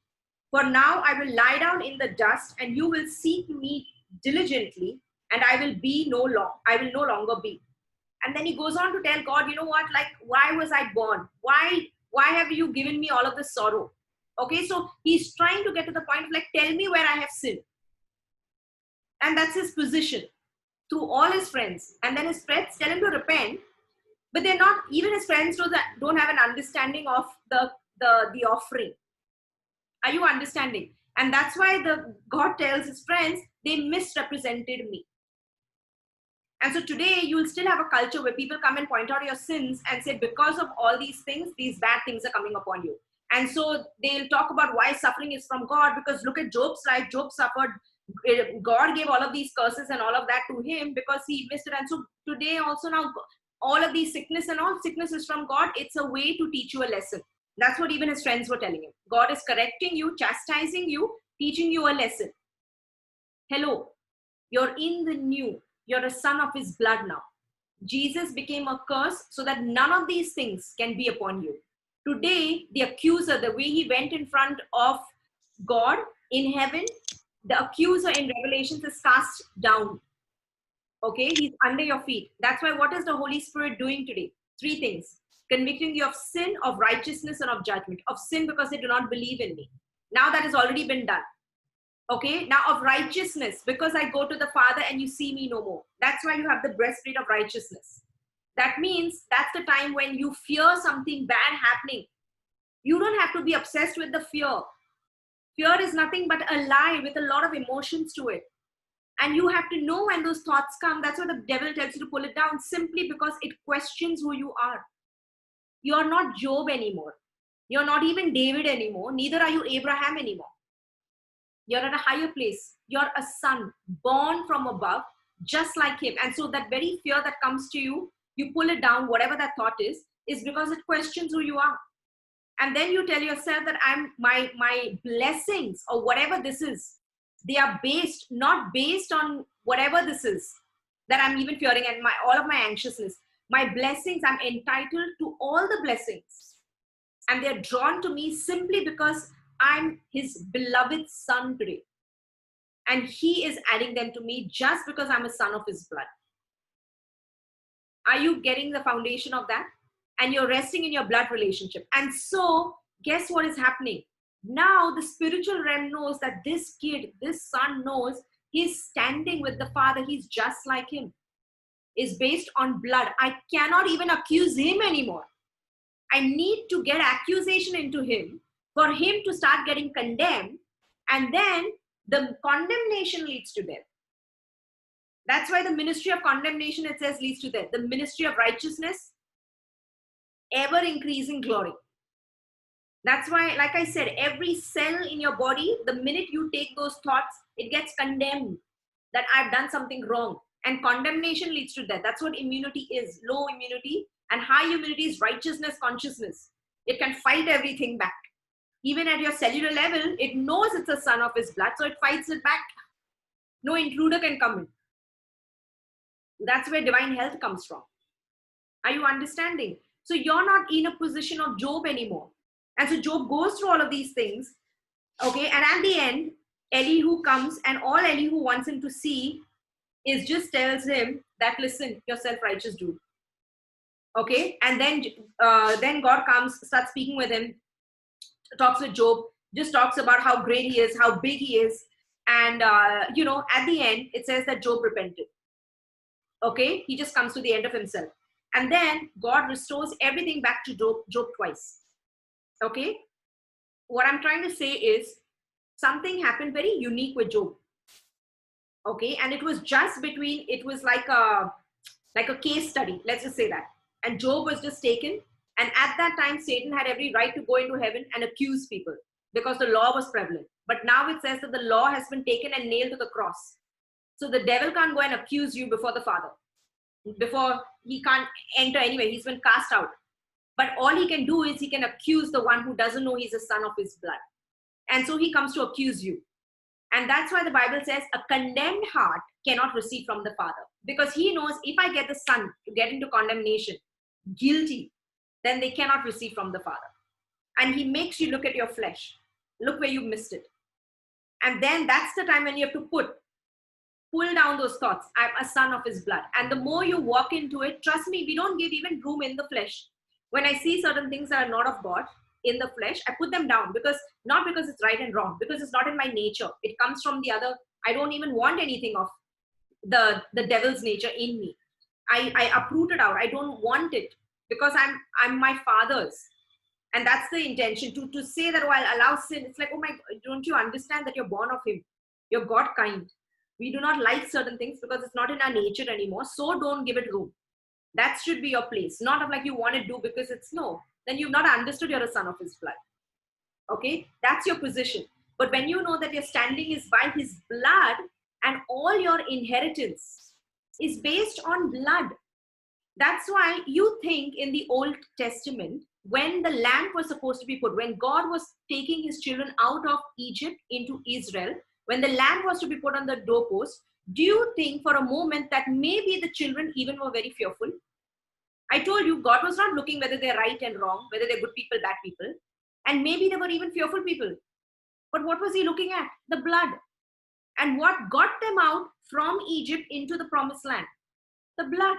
S1: For now I will lie down in the dust, and you will seek me diligently, and I will no longer be. And then he goes on to tell God, you know what, like, why was I born? Why have you given me all of this sorrow? Okay, so he's trying to get to the point of like, tell me where I have sinned. And that's his position through all his friends. And then his friends tell him to repent, but they're not, even his friends don't have an understanding of the offering. Are you understanding? And that's why the God tells his friends, they misrepresented me. And so today you'll still have a culture where people come and point out your sins and say, because of all these things, these bad things are coming upon you. And so they'll talk about why suffering is from God, because look at Job's life. Job suffered. God gave all of these curses and all of that to him because he missed it. And so today also now, all of these sickness and all sickness is from God. It's a way to teach you a lesson. That's what even his friends were telling him. God is correcting you, chastising you, teaching you a lesson. Hello, you're in the new. You're a son of his blood now. Jesus became a curse so that none of these things can be upon you. Today, the accuser, the way he went in front of God in heaven, the accuser in Revelations is cast down. Okay, he's under your feet. That's why, what is the Holy Spirit doing today? 3 things. Convicting you of sin, of righteousness, and of judgment. Of sin because they do not believe in me. Now that has already been done. Okay, now of righteousness, because I go to the Father and you see me no more. That's why you have the breastplate of righteousness. That means that's the time when you fear something bad happening. You don't have to be obsessed with the fear. Fear is nothing but a lie with a lot of emotions to it. And you have to know when those thoughts come. That's why the devil tells you to pull it down, simply because it questions who you are. You're not Job anymore. You're not even David anymore. Neither are you Abraham anymore. You're at a higher place. You're a son born from above, just like him. And so that very fear that comes to you, you pull it down, whatever that thought is because it questions who you are. And then you tell yourself that my blessings or whatever this is, they are not based on whatever this is that I'm even fearing and all of my anxiousness. My blessings, I'm entitled to all the blessings. And they're drawn to me simply because I'm his beloved son today. And he is adding them to me just because I'm a son of his blood. Are you getting the foundation of that? And you're resting in your blood relationship. And so guess what is happening? Now the spiritual realm knows that this kid, this son knows he's standing with the Father. He's just like him. Is based on blood. I cannot even accuse him anymore. I need to get accusation into him for him to start getting condemned, and then the condemnation leads to death. That's why the ministry of condemnation, it says, leads to death. The ministry of righteousness, ever increasing glory. That's why, like I said, every cell in your body, the minute you take those thoughts, it gets condemned that I've done something wrong. And condemnation leads to death. That's what immunity is. Low immunity, and high immunity is righteousness consciousness. It can fight everything back. Even at your cellular level, it knows it's a son of his blood, so it fights it back. No intruder can come in. That's where divine health comes from. Are you understanding? So you're not in a position of Job anymore. And so Job goes through all of these things. Okay, and at the end, Elihu comes, and all Elihu wants him to see is just tells him that, listen, you're self-righteous dude. Okay, and then God comes, starts speaking with him, talks with Job, just talks about how great he is, how big he is. And, at the end, it says that Job repented. Okay, he just comes to the end of himself. And then God restores everything back to Job twice. Okay, what I'm trying to say is something happened very unique with Job. Okay, and it was just between, it was like a case study, let's just say that. And Job was just taken. And at that time, Satan had every right to go into heaven and accuse people because the law was prevalent. But now it says that the law has been taken and nailed to the cross. So the devil can't go and accuse you before the Father. Before, he can't enter anywhere. He's been cast out. But all he can do is he can accuse the one who doesn't know he's a son of his blood. And so he comes to accuse you. And that's why the Bible says a condemned heart cannot receive from the Father. Because he knows if I get the Son to get into condemnation, guilty, then they cannot receive from the Father. And he makes you look at your flesh. Look where you missed it. And then that's the time when you have to pull down those thoughts. I'm a son of his blood. And the more you walk into it, trust me, we don't give even room in the flesh. When I see certain things that are not of God in the flesh, I put them down, because not because it's right and wrong, because it's not in my nature. It comes from the other. I don't even want anything of the devil's nature in me. I uproot it out. I don't want it, because I'm my father's. And that's the intention, to say that, oh, I'll allow sin. It's like, oh my, don't you understand that you're born of him? You're God kind. We do not like certain things because it's not in our nature anymore. So don't give it room. That should be your place. Not of like you want to do because it's no. Then you've not understood you're a son of his blood. Okay? That's your position. But when you know that your standing is by his blood, and all your inheritance is based on blood. That's why you think in the Old Testament, when the lamp was supposed to be put, when God was taking his children out of Egypt into Israel, when the lamp was to be put on the doorpost, do you think for a moment that maybe the children even were very fearful? I told you, God was not looking whether they're right and wrong, whether they're good people, bad people. And maybe they were even fearful people. But what was he looking at? The blood. And what got them out from Egypt into the promised land? The blood.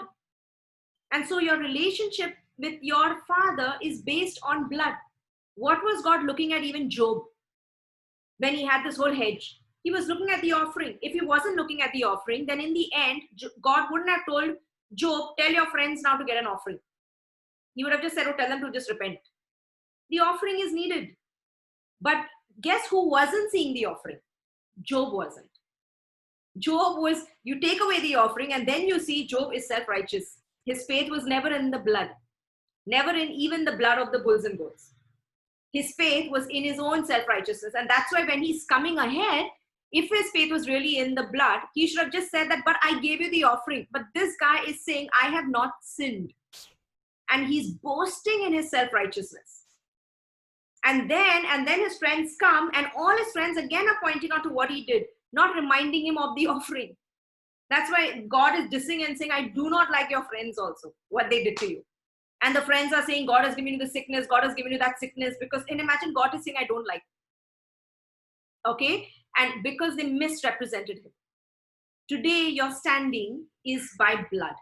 S1: And so your relationship with your father is based on blood. What was God looking at even Job when he had this whole hedge? He was looking at the offering. If he wasn't looking at the offering, then in the end, God wouldn't have told Job, tell your friends now to get an offering. He would have just said, oh, tell them to just repent. The offering is needed. But guess who wasn't seeing the offering? Job wasn't. Job was, you take away the offering and then you see Job is self-righteous. His faith was never in the blood. Never in even the blood of the bulls and goats. His faith was in his own self-righteousness. And that's why when he's coming ahead, if his faith was really in the blood, he should have just said that, but I gave you the offering. But this guy is saying, I have not sinned. And he's boasting in his self-righteousness. And then his friends come, and all his friends again are pointing out to what he did, not reminding him of the offering. That's why God is dissing and saying, I do not like your friends also, what they did to you. And the friends are saying, God has given you the sickness, God has given you that sickness, because, and imagine God is saying, I don't like. Okay? And because they misrepresented him. Today, your standing is by blood.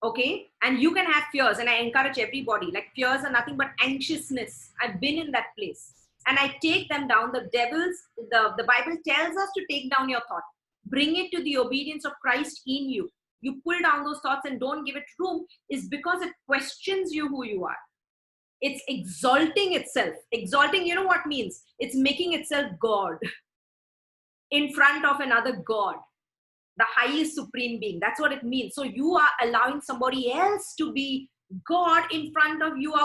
S1: Okay? And you can have fears, and I encourage everybody, like fears are nothing but anxiousness. I've been in that place. And I take them down. The Bible tells us to take down your thought. Bring it to the obedience of Christ in you. You pull down those thoughts and don't give it room, is because it questions you who you are. It's exalting itself. Exalting, you know what means? It's making itself God in front of another God, the highest supreme being. That's what it means. So you are allowing somebody else to be God in front of you.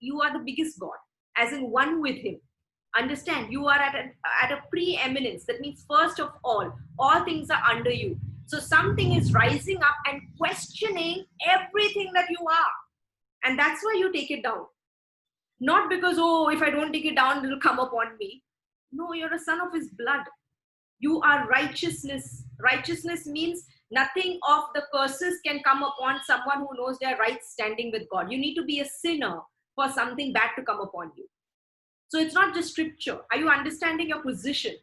S1: You are the biggest God, as in one with him. Understand, you are at a preeminence. That means first of all things are under you. So something is rising up and questioning everything that you are. And that's why you take it down. Not because, oh, if I don't take it down, it will come upon me. No, you're a son of his blood. You are righteousness. Righteousness means nothing of the curses can come upon someone who knows their right standing with God. You need to be a sinner for something bad to come upon you. So it's not just scripture. Are you understanding your position?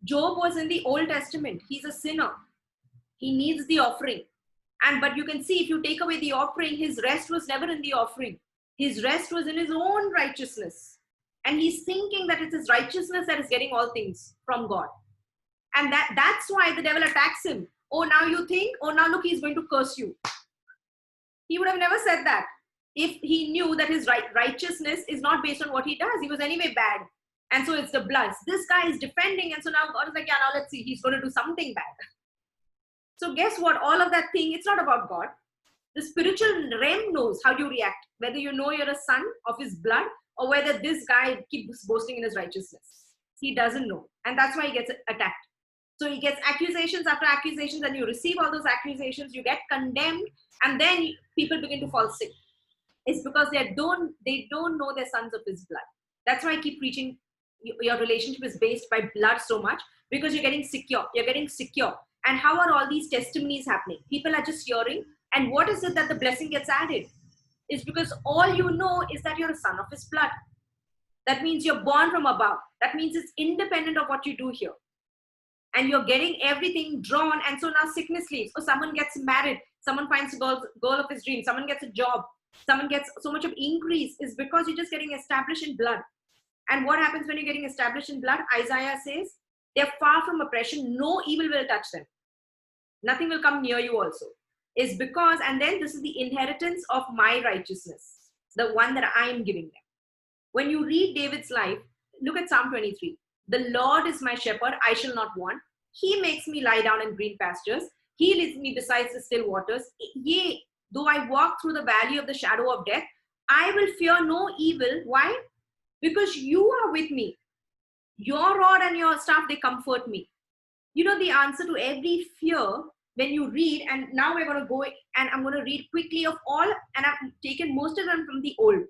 S1: Job was in the Old Testament. He's a sinner. He needs the offering. But you can see, if you take away the offering, his rest was never in the offering. His rest was in his own righteousness. And he's thinking that it's his righteousness that is getting all things from God. And that's why the devil attacks him. Oh, now you think, oh, now look, he's going to curse you. He would have never said that if he knew that his righteousness is not based on what he does. He was anyway bad. And so it's the blood. This guy is defending. And so now God is like, yeah, now let's see. He's going to do something bad. So guess what? All of that thing, it's not about God. The spiritual realm knows how you react. Whether you know you're a son of his blood or whether this guy keeps boasting in his righteousness. He doesn't know. And that's why he gets attacked. So he gets accusations after accusations, and you receive all those accusations, you get condemned, and then people begin to fall sick. It's because they don't know their sons of his blood. That's why I keep preaching your relationship is based by blood so much, because you're getting secure. You're getting secure. And how are all these testimonies happening? People are just hearing, and what is it that the blessing gets added? It's because all you know is that you're a son of his blood. That means you're born from above. That means it's independent of what you do here. And you're getting everything drawn, and so now sickness leaves. So someone gets married, someone finds a girl of his dream, someone gets a job, someone gets so much of increase, is because you're just getting established in blood. And what happens when you're getting established in blood? Isaiah says, they're far from oppression, no evil will touch them. Nothing will come near you also. Is because, and then this is the inheritance of my righteousness, the one that I am giving them. When you read David's life, look at Psalm 23. The Lord is my shepherd, I shall not want. He makes me lie down in green pastures. He leads me beside the still waters. Yea, though I walk through the valley of the shadow of death, I will fear no evil. Why? Because you are with me. Your rod and your staff, they comfort me. You know the answer to every fear when you read, and now we're going to go and I'm going to read quickly of all, and I've taken most of them from the old.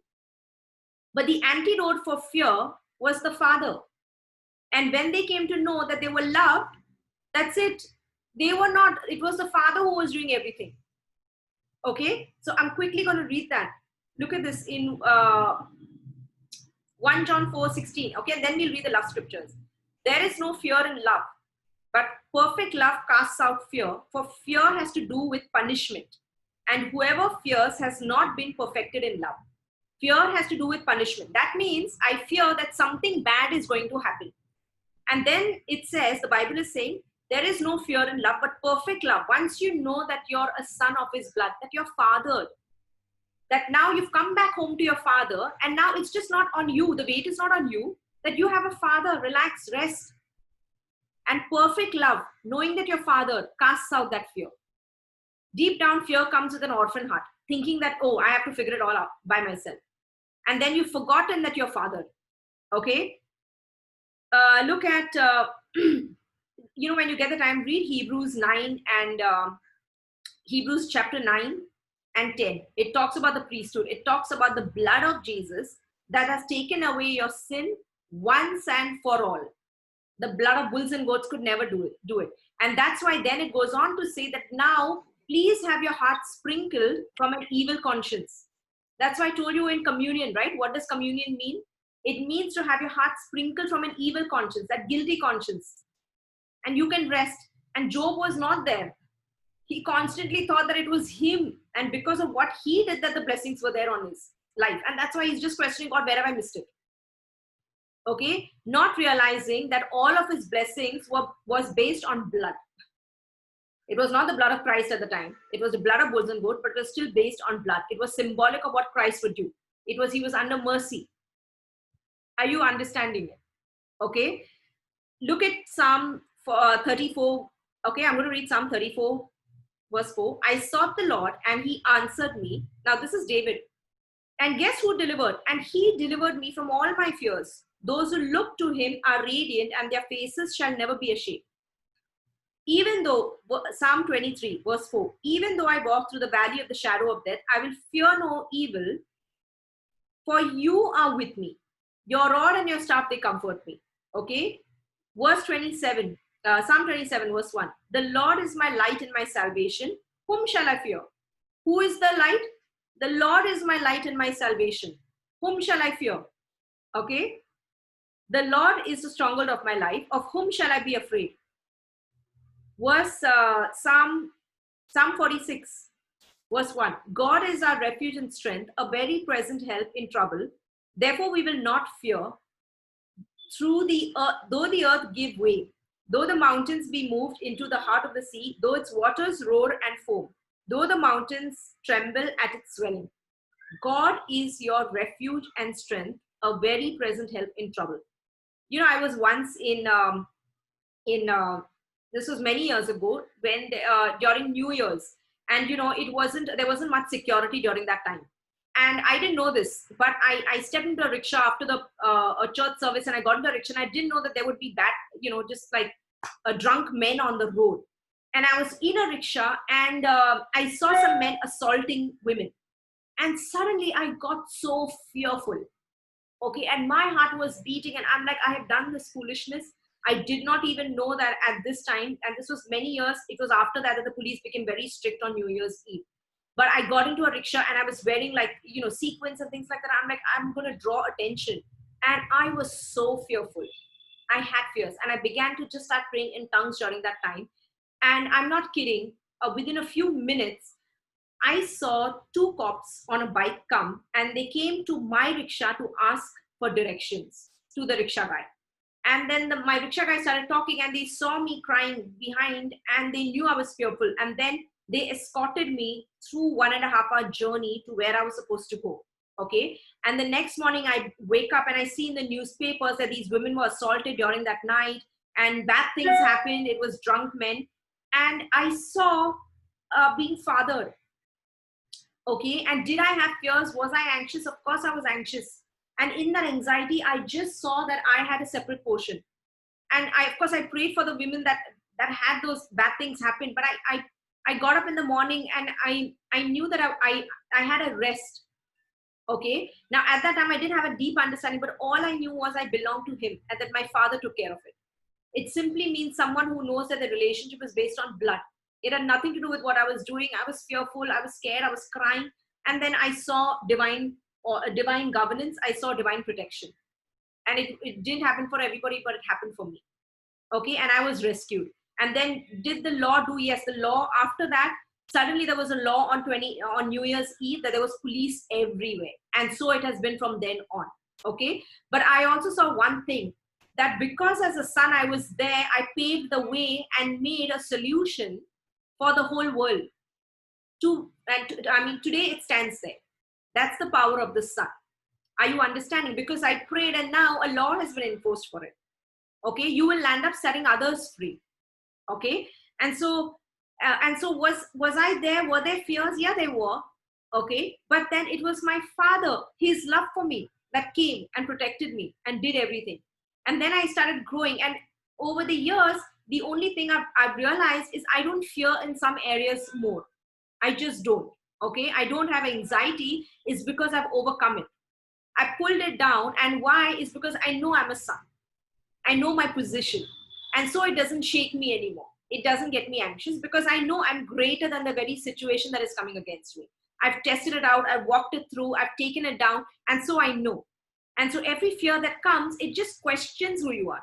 S1: But the antidote for fear was the Father. And when they came to know that they were loved, that's it. They were not, it was the Father who was doing everything. Okay, so I'm quickly going to read that. Look at this in 1 John 4:16. Okay, and then we'll read the love scriptures. There is no fear in love, but perfect love casts out fear, for fear has to do with punishment. And whoever fears has not been perfected in love. Fear has to do with punishment. That means I fear that something bad is going to happen. And then it says, the Bible is saying, there is no fear in love, but perfect love. Once you know that you're a son of his blood, that you're fathered, that now you've come back home to your father, and now it's just not on you. The weight is not on you, that you have a father. Relax, rest. And perfect love, knowing that your father casts out that fear. Deep down, fear comes with an orphan heart, thinking that, oh, I have to figure it all out by myself. And then you've forgotten that you're fathered. Okay? Look at, you know, when you get the time, read Hebrews 9 and Hebrews chapter 9 and 10. It talks about the priesthood. It talks about the blood of Jesus that has taken away your sin once and for all. The blood of bulls and goats could never do it. And that's why then it goes on to say that now, please have your heart sprinkled from an evil conscience. That's why I told you in communion, right? What does communion mean? It means to have your heart sprinkled from an evil conscience, that guilty conscience. And you can rest. And Job was not there. He constantly thought that it was him. And because of what he did, that the blessings were there on his life. And that's why he's just questioning God, where have I missed it? Okay? Not realizing that all of his blessings was based on blood. It was not the blood of Christ at the time. It was the blood of bulls and goats, but it was still based on blood. It was symbolic of what Christ would do. He was under mercy. Are you understanding it? Okay. Look at Psalm 34. Okay, I'm going to read Psalm 34, verse 4. I sought the Lord and he answered me. Now this is David. And guess who delivered? And he delivered me from all my fears. Those who look to him are radiant and their faces shall never be ashamed. Even though, Psalm 23, verse 4, even though I walk through the valley of the shadow of death, I will fear no evil, for you are with me. Your rod and your staff, they comfort me. Okay? Verse 27, Psalm 27, verse 1. The Lord is my light and my salvation. Whom shall I fear? Who is the light? The Lord is my light and my salvation. Whom shall I fear? Okay? The Lord is the stronghold of my life. Of whom shall I be afraid? Verse Psalm 46, verse 1. God is our refuge and strength, a very present help in trouble. Therefore we will not fear. Through the earth, though the earth give way, though the mountains be moved into the heart of the sea, though its waters roar and foam, though the mountains tremble at its swelling. God is your refuge and strength, a very present help in trouble. You know, I was once this was many years ago when during New Year's, and you know, there wasn't much security during that time. And I didn't know this, but I stepped into a rickshaw after a church service, and I got into a rickshaw, and I didn't know that there would be just like drunk men on the road. And I was in a rickshaw, and I saw some men assaulting women. And suddenly I got so fearful. Okay, and my heart was beating, and I'm like, I have done this foolishness. I did not even know that at this time, and this was many years, it was after that that the police became very strict on New Year's Eve. But I got into a rickshaw, and I was wearing, like, sequins and things like that. I'm like, I'm going to draw attention. And I was so fearful. I had fears, and I began to just start praying in tongues during that time. And I'm not kidding, within a few minutes, I saw two cops on a bike come, and they came to my rickshaw to ask for directions to the rickshaw guy. And then my rickshaw guy started talking, and they saw me crying behind, and they knew I was fearful. And then they escorted me through 1.5 hour journey to where I was supposed to go. Okay. And the next morning I wake up and I see in the newspapers that these women were assaulted during that night, and bad things happened. It was drunk men. And I saw being fathered. Okay. And did I have fears? Was I anxious? Of course I was anxious. And in that anxiety, I just saw that I had a separate portion. And of course, I prayed for the women that had those bad things happen. But I got up in the morning, and I knew that I had a rest. Okay. Now, at that time, I didn't have a deep understanding, but all I knew was I belonged to him, and that my father took care of it. It simply means someone who knows that the relationship is based on blood. It had nothing to do with what I was doing. I was fearful. I was scared. I was crying. And then I saw divine governance. I saw divine protection. And it didn't happen for everybody, but it happened for me. Okay. And I was rescued. And then did the law do? Yes, the law. After that, suddenly there was a law on New Year's Eve that there was police everywhere. And so it has been from then on. Okay. But I also saw one thing, that because as a son I was there, I paved the way and made a solution for the whole world. Today it stands there. That's the power of the Son. Are you understanding? Because I prayed, and now a law has been enforced for it. Okay, you will land up setting others free. Okay, and so was I there? Were there fears? Yeah, they were. Okay, but then it was my Father, His love for me, that came and protected me and did everything. And then I started growing, and over the years, the only thing I've realized is I don't fear in some areas more. I just don't. Okay, I don't have anxiety. It's because I've overcome it. I pulled it down, and why is because I know I'm a son. I know my position, and so it doesn't shake me anymore. It doesn't get me anxious because I know I'm greater than the very situation that is coming against me. I've tested it out. I've walked it through. I've taken it down, and so I know. And so every fear that comes, it just questions who you are.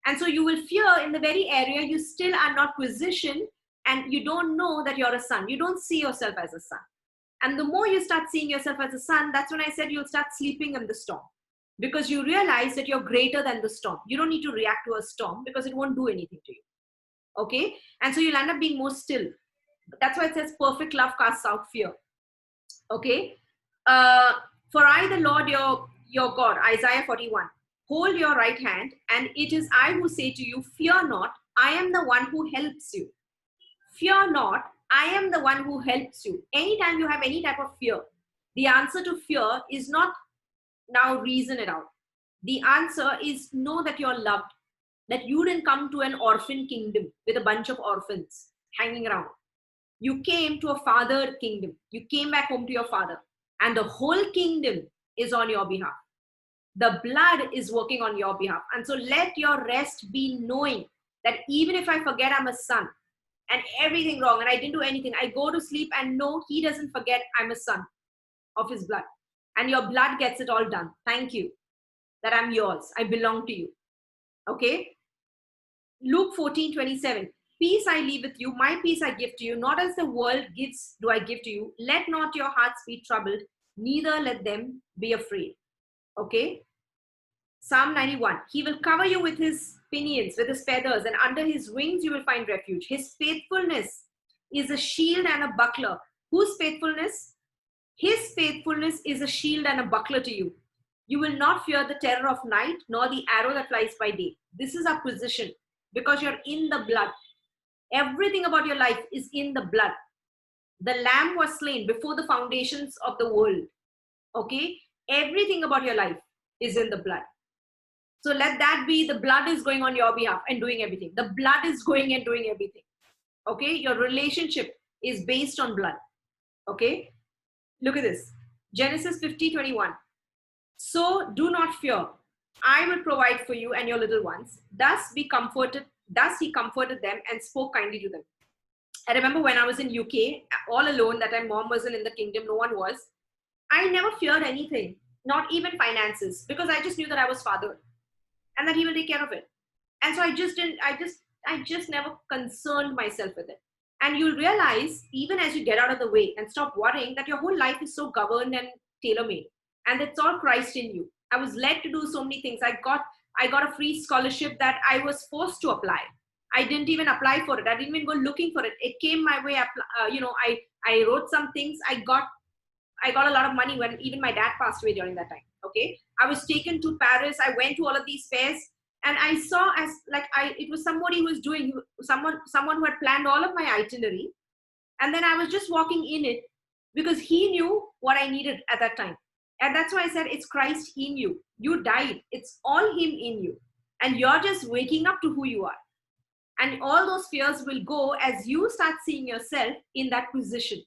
S1: And so you will fear in the very area you still are not positioned, and you don't know that you're a son. You don't see yourself as a son. And the more you start seeing yourself as a son, that's when I said you'll start sleeping in the storm, because you realize that you're greater than the storm. You don't need to react to a storm because it won't do anything to you. Okay? And so you'll end up being more still. That's why it says perfect love casts out fear. Okay? For I, the Lord, your God, Isaiah 41, hold your right hand, and it is I who say to you, fear not, I am the one who helps you. Fear not, I am the one who helps you. Anytime you have any type of fear, the answer to fear is not now reason it out. The answer is know that you're loved, that you didn't come to an orphan kingdom with a bunch of orphans hanging around. You came to a father kingdom. You came back home to your father, and the whole kingdom is on your behalf. The blood is working on your behalf. And so let your rest be knowing that even if I forget I'm a son and everything wrong and I didn't do anything, I go to sleep and know He doesn't forget I'm a son of His blood. And your blood gets it all done. Thank you that I'm yours. I belong to you. Okay? Luke 14:27. Peace I leave with you. My peace I give to you. Not as the world gives do I give to you. Let not your hearts be troubled. Neither let them be afraid. Okay? Psalm 91. He will cover you with His pinions, with His feathers, and under His wings you will find refuge. His faithfulness is a shield and a buckler. Whose faithfulness? His faithfulness is a shield and a buckler to you. You will not fear the terror of night, nor the arrow that flies by day. This is our position, because you're in the blood. Everything about your life is in the blood. The Lamb was slain before the foundations of the world. Okay? Everything about your life is in the blood. So let that be, the blood is going on your behalf and doing everything. The blood is going and doing everything. Okay, your relationship is based on blood. Okay, look at this. Genesis 50:21. So do not fear. I will provide for you and your little ones. Thus be comforted. Thus he comforted them and spoke kindly to them. I remember when I was in UK, all alone, that time mom wasn't in the kingdom, no one was. I never feared anything, not even finances, because I just knew that I was fathered and that he will take care of it. And so I just never concerned myself with it. And you'll realize, even as you get out of the way and stop worrying, that your whole life is so governed and tailor-made, and it's all Christ in you. I was led to do so many things. I got a free scholarship that I was forced to apply. I didn't even apply for it. I didn't even go looking for it. It came my way. I wrote some things. I got a lot of money when even my dad passed away during that time. Okay, I was taken to Paris. I went to all of these fairs, and I saw it was somebody who was doing, someone who had planned all of my itinerary, and then I was just walking in it because he knew what I needed at that time. And that's why I said it's Christ in you. You died. It's all him in you, and you're just waking up to who you are. And all those fears will go as you start seeing yourself in that position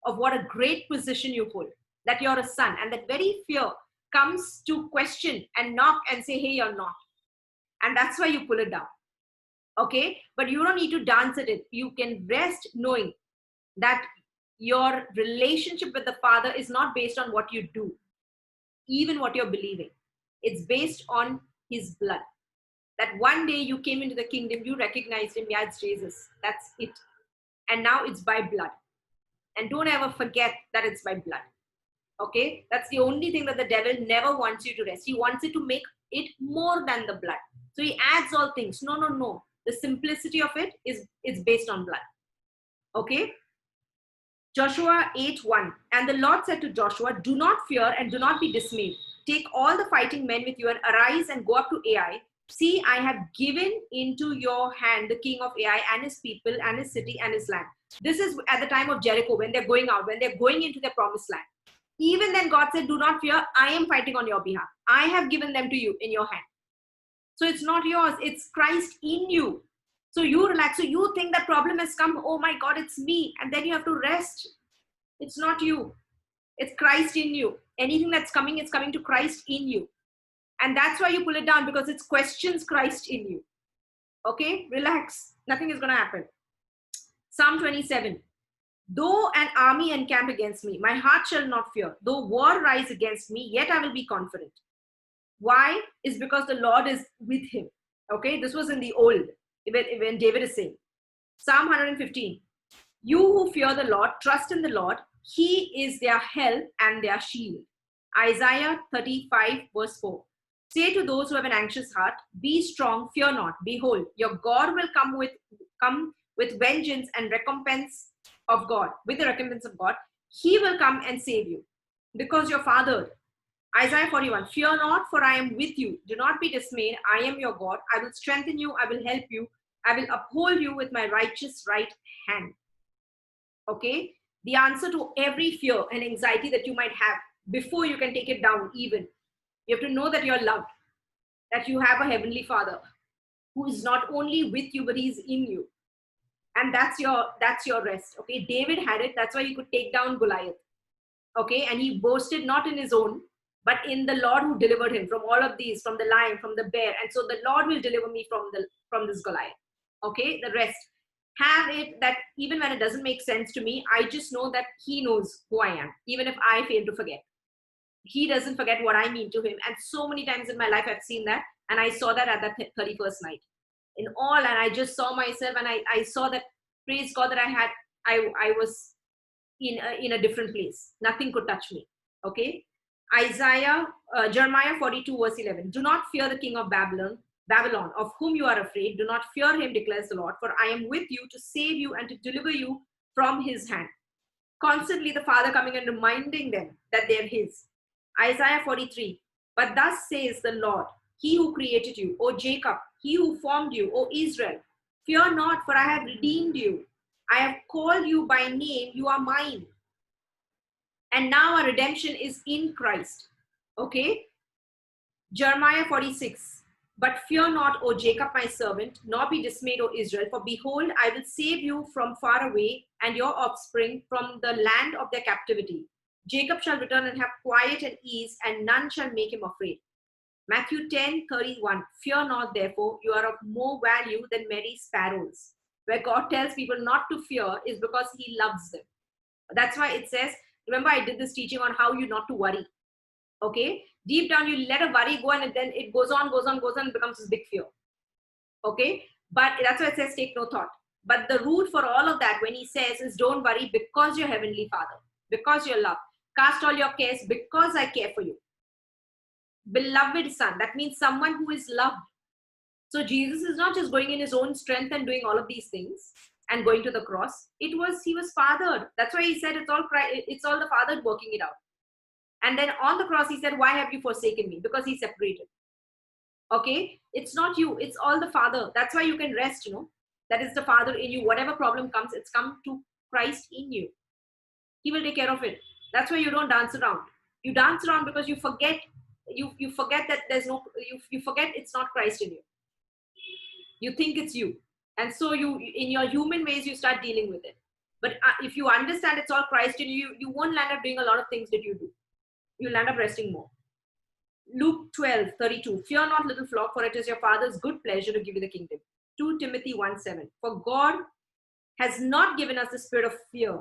S1: of what a great position you hold, that you're a son. And that very fear comes to question and knock and say, hey, you're not. And that's why you pull it down. Okay? But you don't need to dance at it. You can rest knowing that your relationship with the Father is not based on what you do, even what you're believing. It's based on his blood. That one day you came into the kingdom, you recognized him, yeah, it's Jesus. That's it. And now it's by blood. And don't ever forget that it's by blood. Okay? That's the only thing that the devil never wants you to rest. He wants it to make it more than the blood. So he adds all things. No. The simplicity of it is it's based on blood. Okay? Joshua 8:1. And the Lord said to Joshua, do not fear and do not be dismayed. Take all the fighting men with you and arise and go up to Ai. See, I have given into your hand the king of Ai and his people and his city and his land. This is at the time of Jericho, when they're going out, when they're going into their promised land. Even then God said, do not fear, I am fighting on your behalf. I have given them to you in your hand. So it's not yours, it's Christ in you. So you relax. So you think that problem has come, oh my God, it's me. And then you have to rest. It's not you. It's Christ in you. Anything that's coming, it's coming to Christ in you. And that's why you pull it down, because it questions Christ in you. Okay, relax. Nothing is going to happen. Psalm 27. Though an army encamp against me, my heart shall not fear. Though war rise against me, yet I will be confident. Why? Is because the Lord is with him. Okay, this was in the old, when David is saying. Psalm 115. You who fear the Lord, trust in the Lord. He is their help and their shield. Isaiah 35 verse 4. Say to those who have an anxious heart, be strong, fear not. Behold, your God will come with vengeance and recompense of God. With the recompense of God, he will come and save you, because your father. Isaiah 41. Fear not, for I am with you. Do not be dismayed. I am your God. I will strengthen you. I will help you. I will uphold you with my righteous right hand. Okay? The answer to every fear and anxiety that you might have, before you can take it down even, you have to know that you're loved, that you have a heavenly Father who is not only with you, but he's in you. And that's your rest. Okay, David had it. That's why he could take down Goliath. Okay, and he boasted not in his own, but in the Lord who delivered him from all of these, from the lion, from the bear. And so the Lord will deliver me from this Goliath. Okay, the rest. Have it that even when it doesn't make sense to me, I just know that he knows who I am, even if I fail to forget. He doesn't forget what I mean to him. And so many times in my life, I've seen that. And I saw that at that 31st night. In all, and I just saw myself, and I saw that, praise God, that I was in a different place. Nothing could touch me. Okay. Jeremiah 42 verse 11. Do not fear the king of Babylon, of whom you are afraid. Do not fear him, declares the Lord, for I am with you to save you and to deliver you from his hand. Constantly the Father coming and reminding them that they're his. Isaiah 43. But thus says the Lord, he who created you, O Jacob, he who formed you, O Israel, fear not, for I have redeemed you. I have called you by name, you are mine. And now our redemption is in Christ. Okay? Jeremiah 46. But fear not, O Jacob, my servant, nor be dismayed, O Israel, for behold, I will save you from far away, and your offspring from the land of their captivity. Jacob shall return and have quiet and ease, and none shall make him afraid. Matthew 10:31. Fear not, therefore, you are of more value than many sparrows. Where God tells people not to fear is because he loves them. That's why it says, remember I did this teaching on how you not to worry. Okay, deep down you let a worry go, and then it goes on, and becomes this big fear. Okay, but that's why it says take no thought. But the root for all of that, when he says, is don't worry because your heavenly Father, because you're loved. Cast all your cares because I care for you. Beloved son, that means someone who is loved. So Jesus is not just going in his own strength and doing all of these things and going to the cross. He was fathered. That's why he said it's all the Father working it out. And then on the cross, he said, why have you forsaken me? Because he's separated. Okay? It's not you. It's all the Father. That's why you can rest, That is the Father in you. Whatever problem comes, it's come to Christ in you. He will take care of it. That's why you don't dance around. You dance around because you forget. You forget that you forget it's not Christ in you. You think it's you. And so you, in your human ways, you start dealing with it. But if you understand it's all Christ in you, you won't land up doing a lot of things that you do. You'll end up resting more. Luke 12:32. Fear not, little flock, for it is your Father's good pleasure to give you the kingdom. 2 Timothy 1:7. For God has not given us the spirit of fear,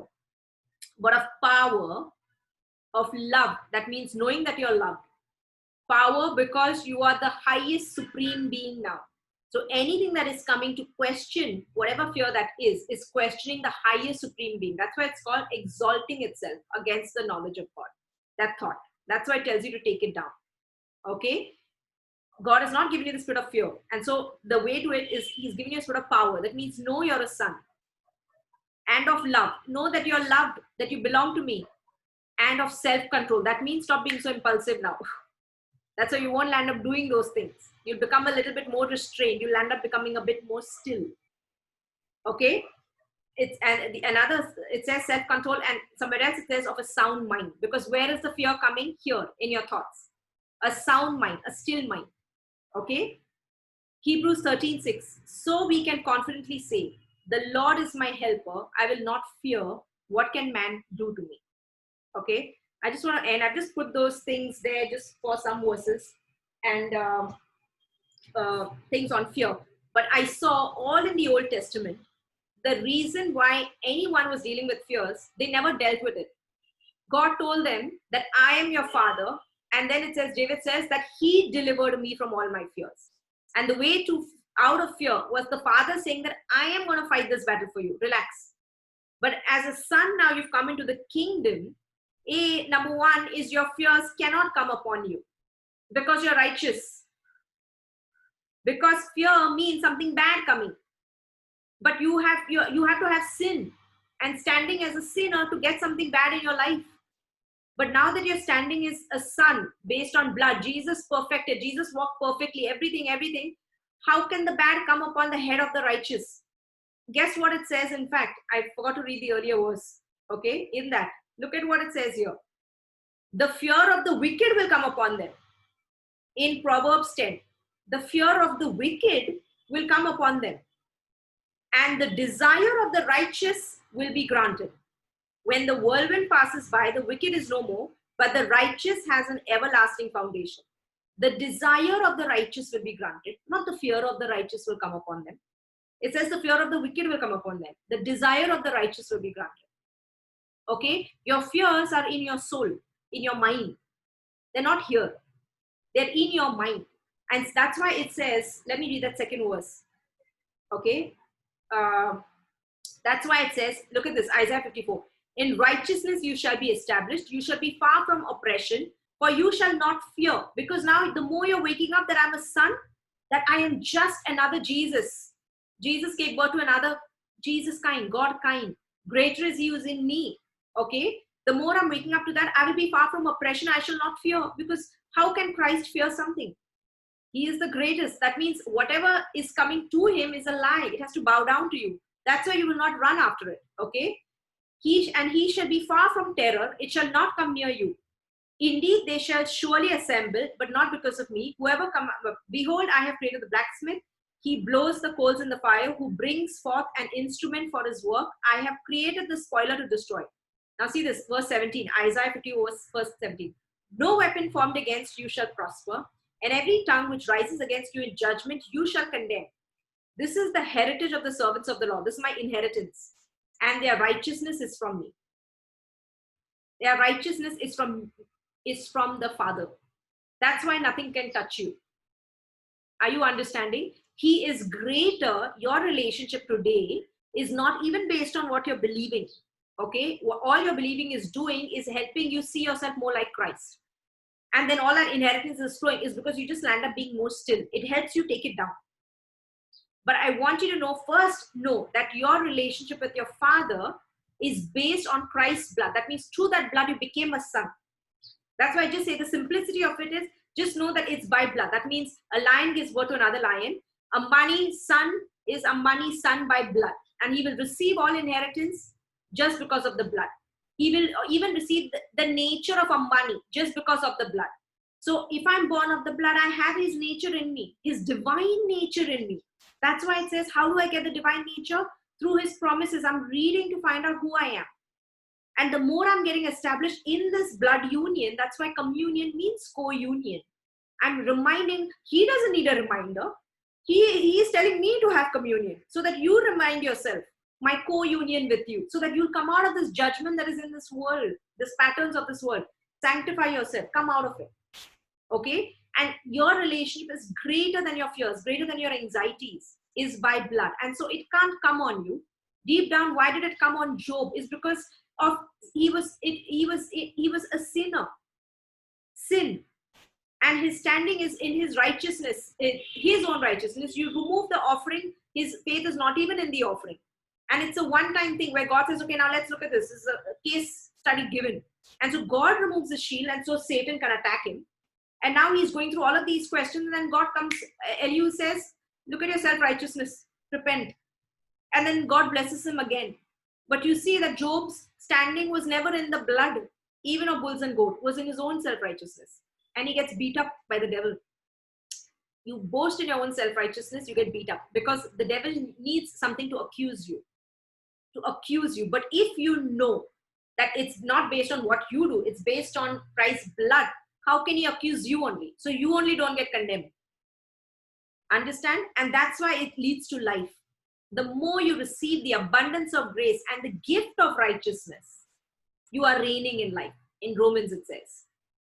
S1: but of power, of love. That means knowing that you're loved. Power because you are the highest supreme being now. So anything that is coming to question whatever fear that is questioning the highest supreme being. That's why it's called exalting itself against the knowledge of God. That thought. That's why it tells you to take it down. Okay? God has not given you the spirit of fear. And so the way to it is he's giving you a spirit of power. That means know you're a son. And of love. Know that you're loved, that you belong to me. And of self-control. That means stop being so impulsive now. That's why you won't land up doing those things. You'll become a little bit more restrained. You'll end up becoming a bit more still. Okay? It says self-control, and somewhere else it says of a sound mind. Because where is the fear coming? Here, in your thoughts. A sound mind, a still mind. Okay? Hebrews 13:6. So we can confidently say, the Lord is my helper. I will not fear. What can man do to me? Okay? I just want to end. I've just put those things there just for some verses and things on fear. But I saw all in the Old Testament, the reason why anyone was dealing with fears, they never dealt with it. God told them that I am your Father. And then it says, David says that he delivered me from all my fears. And the way to out of fear was the Father saying that I am going to fight this battle for you. Relax. But as a son, now you've come into the kingdom. Number one is your fears cannot come upon you because you're righteous. Because fear means something bad coming. But you have to have sin and standing as a sinner to get something bad in your life. But now that you're standing as a son based on blood, Jesus perfected, Jesus walked perfectly, everything. How can the bad come upon the head of the righteous? Guess what it says? In fact, I forgot to read the earlier verse. Okay, in that. Look at what it says here. The fear of the wicked will come upon them. In Proverbs 10, the fear of the wicked will come upon them. And the desire of the righteous will be granted. When the whirlwind passes by, the wicked is no more, but the righteous has an everlasting foundation. The desire of the righteous will be granted, not the fear of the righteous will come upon them. It says the fear of the wicked will come upon them. The desire of the righteous will be granted. Okay? Your fears are in your soul, in your mind. They're not here. They're in your mind. And that's why it says, let me read that second verse. Okay? That's why it says, look at this, Isaiah 54. In righteousness you shall be established. You shall be far from oppression, for you shall not fear. Because now the more you're waking up that I'm a son, that I am just another Jesus. Jesus gave birth to another Jesus kind, God kind. Greater is he who is in me. Okay? The more I'm waking up to that, I will be far from oppression. I shall not fear. Because how can Christ fear something? He is the greatest. That means whatever is coming to him is a lie. It has to bow down to you. That's why you will not run after it. Okay? He shall be far from terror. It shall not come near you. Indeed, they shall surely assemble, but not because of me. Whoever come, behold, I have created the blacksmith. He blows the coals in the fire, who brings forth an instrument for his work. I have created the spoiler to destroy. Now see this, verse 17, Isaiah 50, verse 17. No weapon formed against you shall prosper, and every tongue which rises against you in judgment you shall condemn. This is the heritage of the servants of the Lord. This is my inheritance, and their righteousness is from me. Their righteousness is from the Father. That's why nothing can touch you. Are you understanding? He is greater. Your relationship today is not even based on what you're believing. Okay? All you're believing is doing is helping you see yourself more like Christ. And then all that inheritance is flowing is because you just land up being more still. It helps you take it down. But I want you to know that your relationship with your Father is based on Christ's blood. That means through that blood you became a son. That's why I just say the simplicity of it is just know that it's by blood. That means a lion gives birth to another lion. Ambani's son is Ambani's son by blood. And he will receive all inheritance just because of the blood. He will even receive the nature of Ambani just because of the blood. So if I'm born of the blood, I have his nature in me, his divine nature in me. That's why it says, how do I get the divine nature? Through his promises. I'm reading to find out who I am. And the more I'm getting established in this blood union, that's why communion means co-union. I'm reminding, he doesn't need a reminder. He is telling me to have communion so that you remind yourself, my co-union with you, so that you'll come out of this judgment that is in this world, this patterns of this world. Sanctify yourself, come out of it. Okay? And your relationship is greater than your fears, greater than your anxieties, is by blood. And so it can't come on you. Deep down, why did it come on Job? Is because of he was a sinner. Sin. And his standing is in his righteousness, in his own righteousness. You remove the offering, his faith is not even in the offering. And it's a one-time thing where God says, okay, now let's look at this. This is a case study given. And so God removes the shield, and so Satan can attack him. And now he's going through all of these questions, and then God comes, Elihu says, look at your self-righteousness, repent. And then God blesses him again. But you see that Job's standing was never in the blood, even of bulls and goats, was in his own self-righteousness. And he gets beat up by the devil. You boast in your own self-righteousness, you get beat up because the devil needs something to accuse you. But if you know that it's not based on what you do, it's based on Christ's blood, how can he accuse you only? So you only don't get condemned. Understand? And that's why it leads to life. The more you receive the abundance of grace and the gift of righteousness, you are reigning in life. In Romans it says.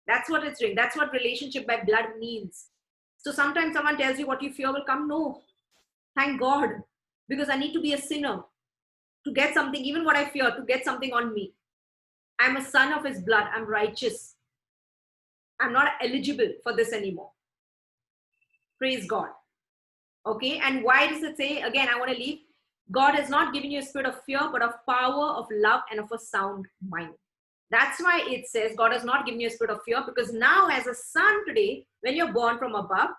S1: That's what it's doing. That's what relationship by blood means. So sometimes someone tells you what you fear will come. No. Thank God. Because I need to be a sinner to get something, even what I fear, to get something on me. I'm a son of his blood. I'm righteous. I'm not eligible for this anymore. Praise God. Okay. And why does it say, again, I want to leave. God has not given you a spirit of fear, but of power, of love, and of a sound mind. That's why it says God has not given you a spirit of fear, because now as a son today, when you're born from above,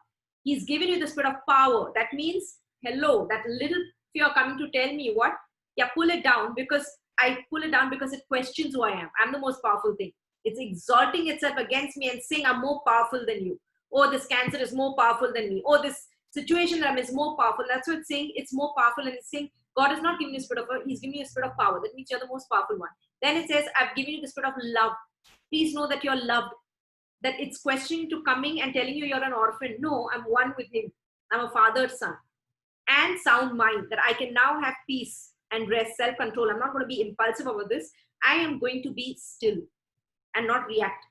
S1: he's given you the spirit of power. That means, hello, that little fear coming to tell me what? Yeah, pull it down, because I pull it down because it questions who I am. I'm the most powerful thing. It's exalting itself against me and saying I'm more powerful than you. Oh, this cancer is more powerful than me. Oh, this situation that I'm is more powerful. That's what it's saying. It's more powerful, and it's saying God has not given you a spirit of fear. He's given you a spirit of power. That means you're the most powerful one. Then it says, I've given you the spirit of love. Please know that you're loved. That it's questioning to coming and telling you you're an orphan. No, I'm one with him. I'm a father's son. And sound mind, that I can now have peace and rest, self-control. I'm not going to be impulsive about this. I am going to be still and not react.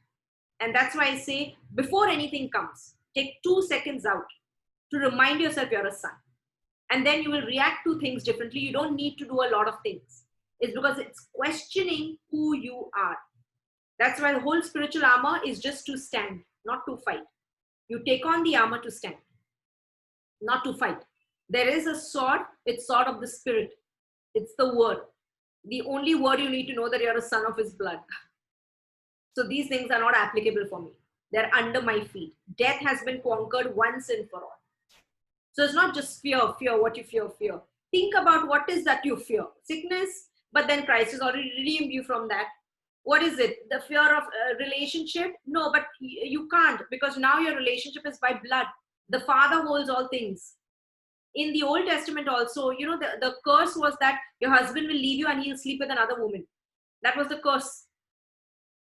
S1: And that's why I say, before anything comes, take 2 seconds out to remind yourself you're a son. And then you will react to things differently. You don't need to do a lot of things. It's because it's questioning who you are. That's why the whole spiritual armor is just to stand, not to fight. You take on the armor to stand, not to fight. There is a sword, it's sword of the spirit. It's the word. The only word you need to know that you're a son of his blood. So these things are not applicable for me. They're under my feet. Death has been conquered once and for all. So it's not just fear, what you fear. Think about what is that you fear. Sickness, but then Christ has already redeemed you from that. What is it? The fear of relationship? No, but you can't, because now your relationship is by blood. The Father holds all things. In the Old Testament also, you know, the curse was that your husband will leave you and he'll sleep with another woman. That was the curse.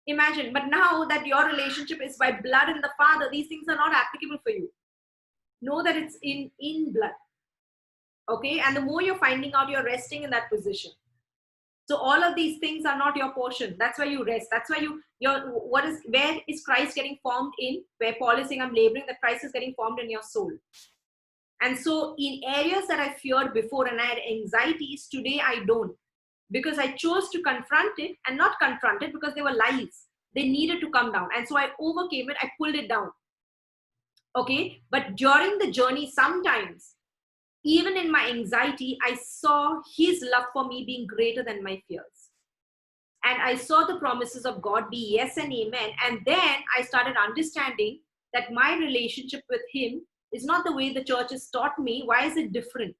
S1: Imagine. But now that your relationship is by blood in the Father, these things are not applicable for you. Know that it's in blood. Okay? And the more you're finding out, you're resting in that position. So all of these things are not your portion. That's why you rest. That's why where is Christ getting formed in? Where Paul is saying, I'm laboring, that Christ is getting formed in your soul. And so in areas that I feared before and I had anxieties, today I don't. Because I chose to confront it, and not confront it because they were lies. They needed to come down. And so I overcame it. I pulled it down. Okay. But during the journey, sometimes, even in my anxiety, I saw his love for me being greater than my fears. And I saw the promises of God be yes and amen. And then I started understanding that my relationship with him is not the way the church has taught me. Why is it different?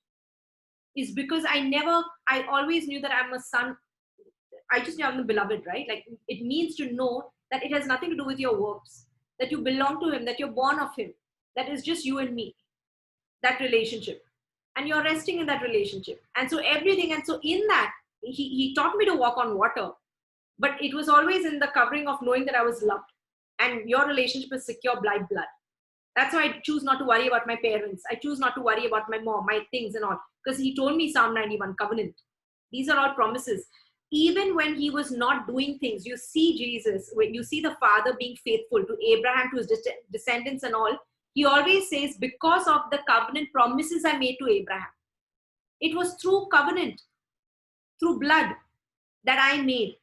S1: Is because I always knew that I'm a son. I just knew I'm the beloved, right? Like, it means to know that it has nothing to do with your works, that you belong to him, that you're born of him, that is just you and me, that relationship. And you're resting in that relationship. And so everything, and so in that, he taught me to walk on water, but it was always in the covering of knowing that I was loved. And your relationship is secure by blood. That's why I choose not to worry about my parents. I choose not to worry about my mom, my things and all. Because he told me Psalm 91, covenant. These are all promises. Even when he was not doing things, you see Jesus, when you see the Father being faithful to Abraham, to his descendants and all, he always says, because of the covenant promises I made to Abraham. It was through covenant, through blood that I made.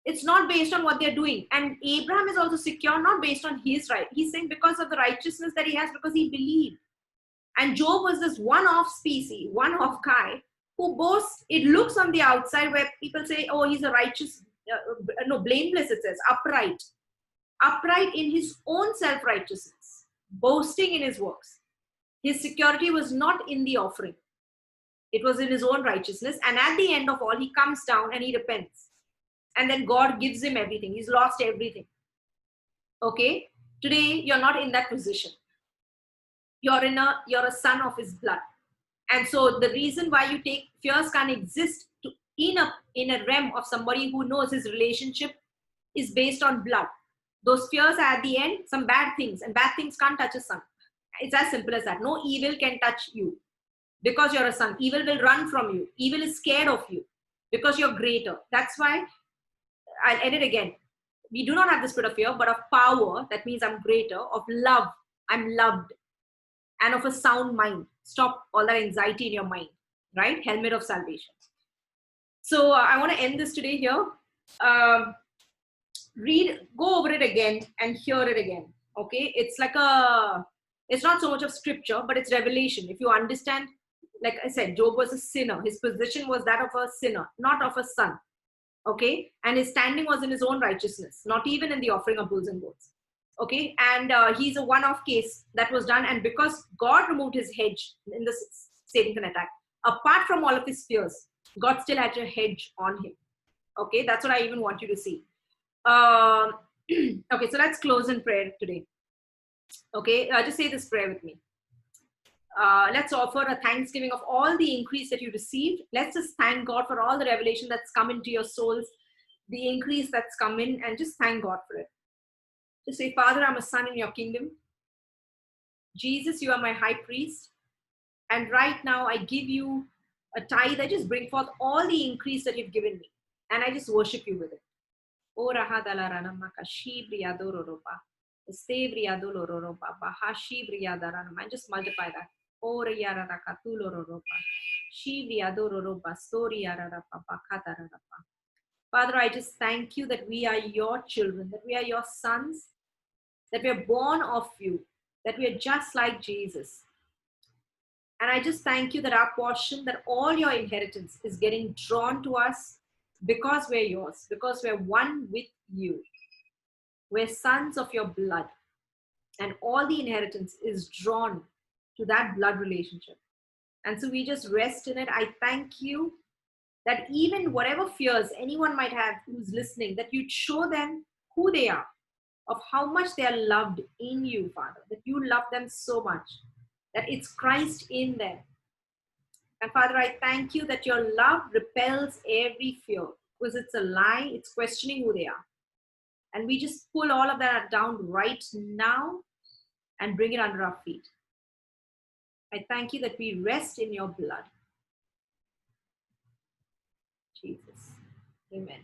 S1: It's not based on what they're doing. And Abraham is also secure, not based on his right. He's saying because of the righteousness that he has, because he believed. And Job was this one-off species, one-off guy who boasts. It looks on the outside where people say, oh, he's a righteous, no, blameless, it says, upright. Upright in his own self-righteousness, boasting in his works. His security was not in the offering. It was in his own righteousness. And at the end of all, he comes down and he repents. And then God gives him everything. He's lost everything. Okay? Today, you're not in that position. You're a son of his blood. And so the reason why you take fears can't exist in a realm of somebody who knows his relationship is based on blood. Those fears are at the end, some bad things, and bad things can't touch a son. It's as simple as that. No evil can touch you because you're a son. Evil will run from you. Evil is scared of you because you're greater. That's why I'll edit again. We do not have the spirit of fear, but of power. That means I'm greater. Of love, I'm loved. And of a sound mind. Stop all that anxiety in your mind, right? Helmet of salvation. So I want to end this today here. Go over it again and hear it again. Okay, it's not so much of scripture, but it's revelation. If you understand, like I said, Job was a sinner. His position was that of a sinner, not of a son. Okay, and his standing was in his own righteousness, not even in the offering of bulls and goats. Okay, and he's a one-off case that was done, and because God removed his hedge in the Satan can attack, apart from all of his fears, God still had a hedge on him. Okay, that's what I even want you to see. Okay, so let's close in prayer today. Okay, just say this prayer with me. Let's offer a thanksgiving of all the increase that you received. Let's just thank God for all the revelation that's come into your souls, the increase that's come in, and just thank God for it. Just say, Father, I'm a son in your kingdom. Jesus, you are my high priest. And right now I give you a tithe. I just bring forth all the increase that you've given me. And I just worship you with it. And just multiply that. Father, I just thank you that we are your children, that we are your sons, that we are born of you, that we are just like Jesus. And I just thank you that our portion, that all your inheritance is getting drawn to us because we're yours, because we're one with you. We're sons of your blood. And all the inheritance is drawn to that blood relationship. And so we just rest in it. I thank you that even whatever fears anyone might have who's listening, that you'd show them who they are, of how much they are loved in you, Father, that you love them so much, that it's Christ in them. And Father, I thank you that your love repels every fear, because it's a lie, it's questioning who they are. And we just pull all of that down right now and bring it under our feet. I thank you that we rest in your blood. Jesus. Amen.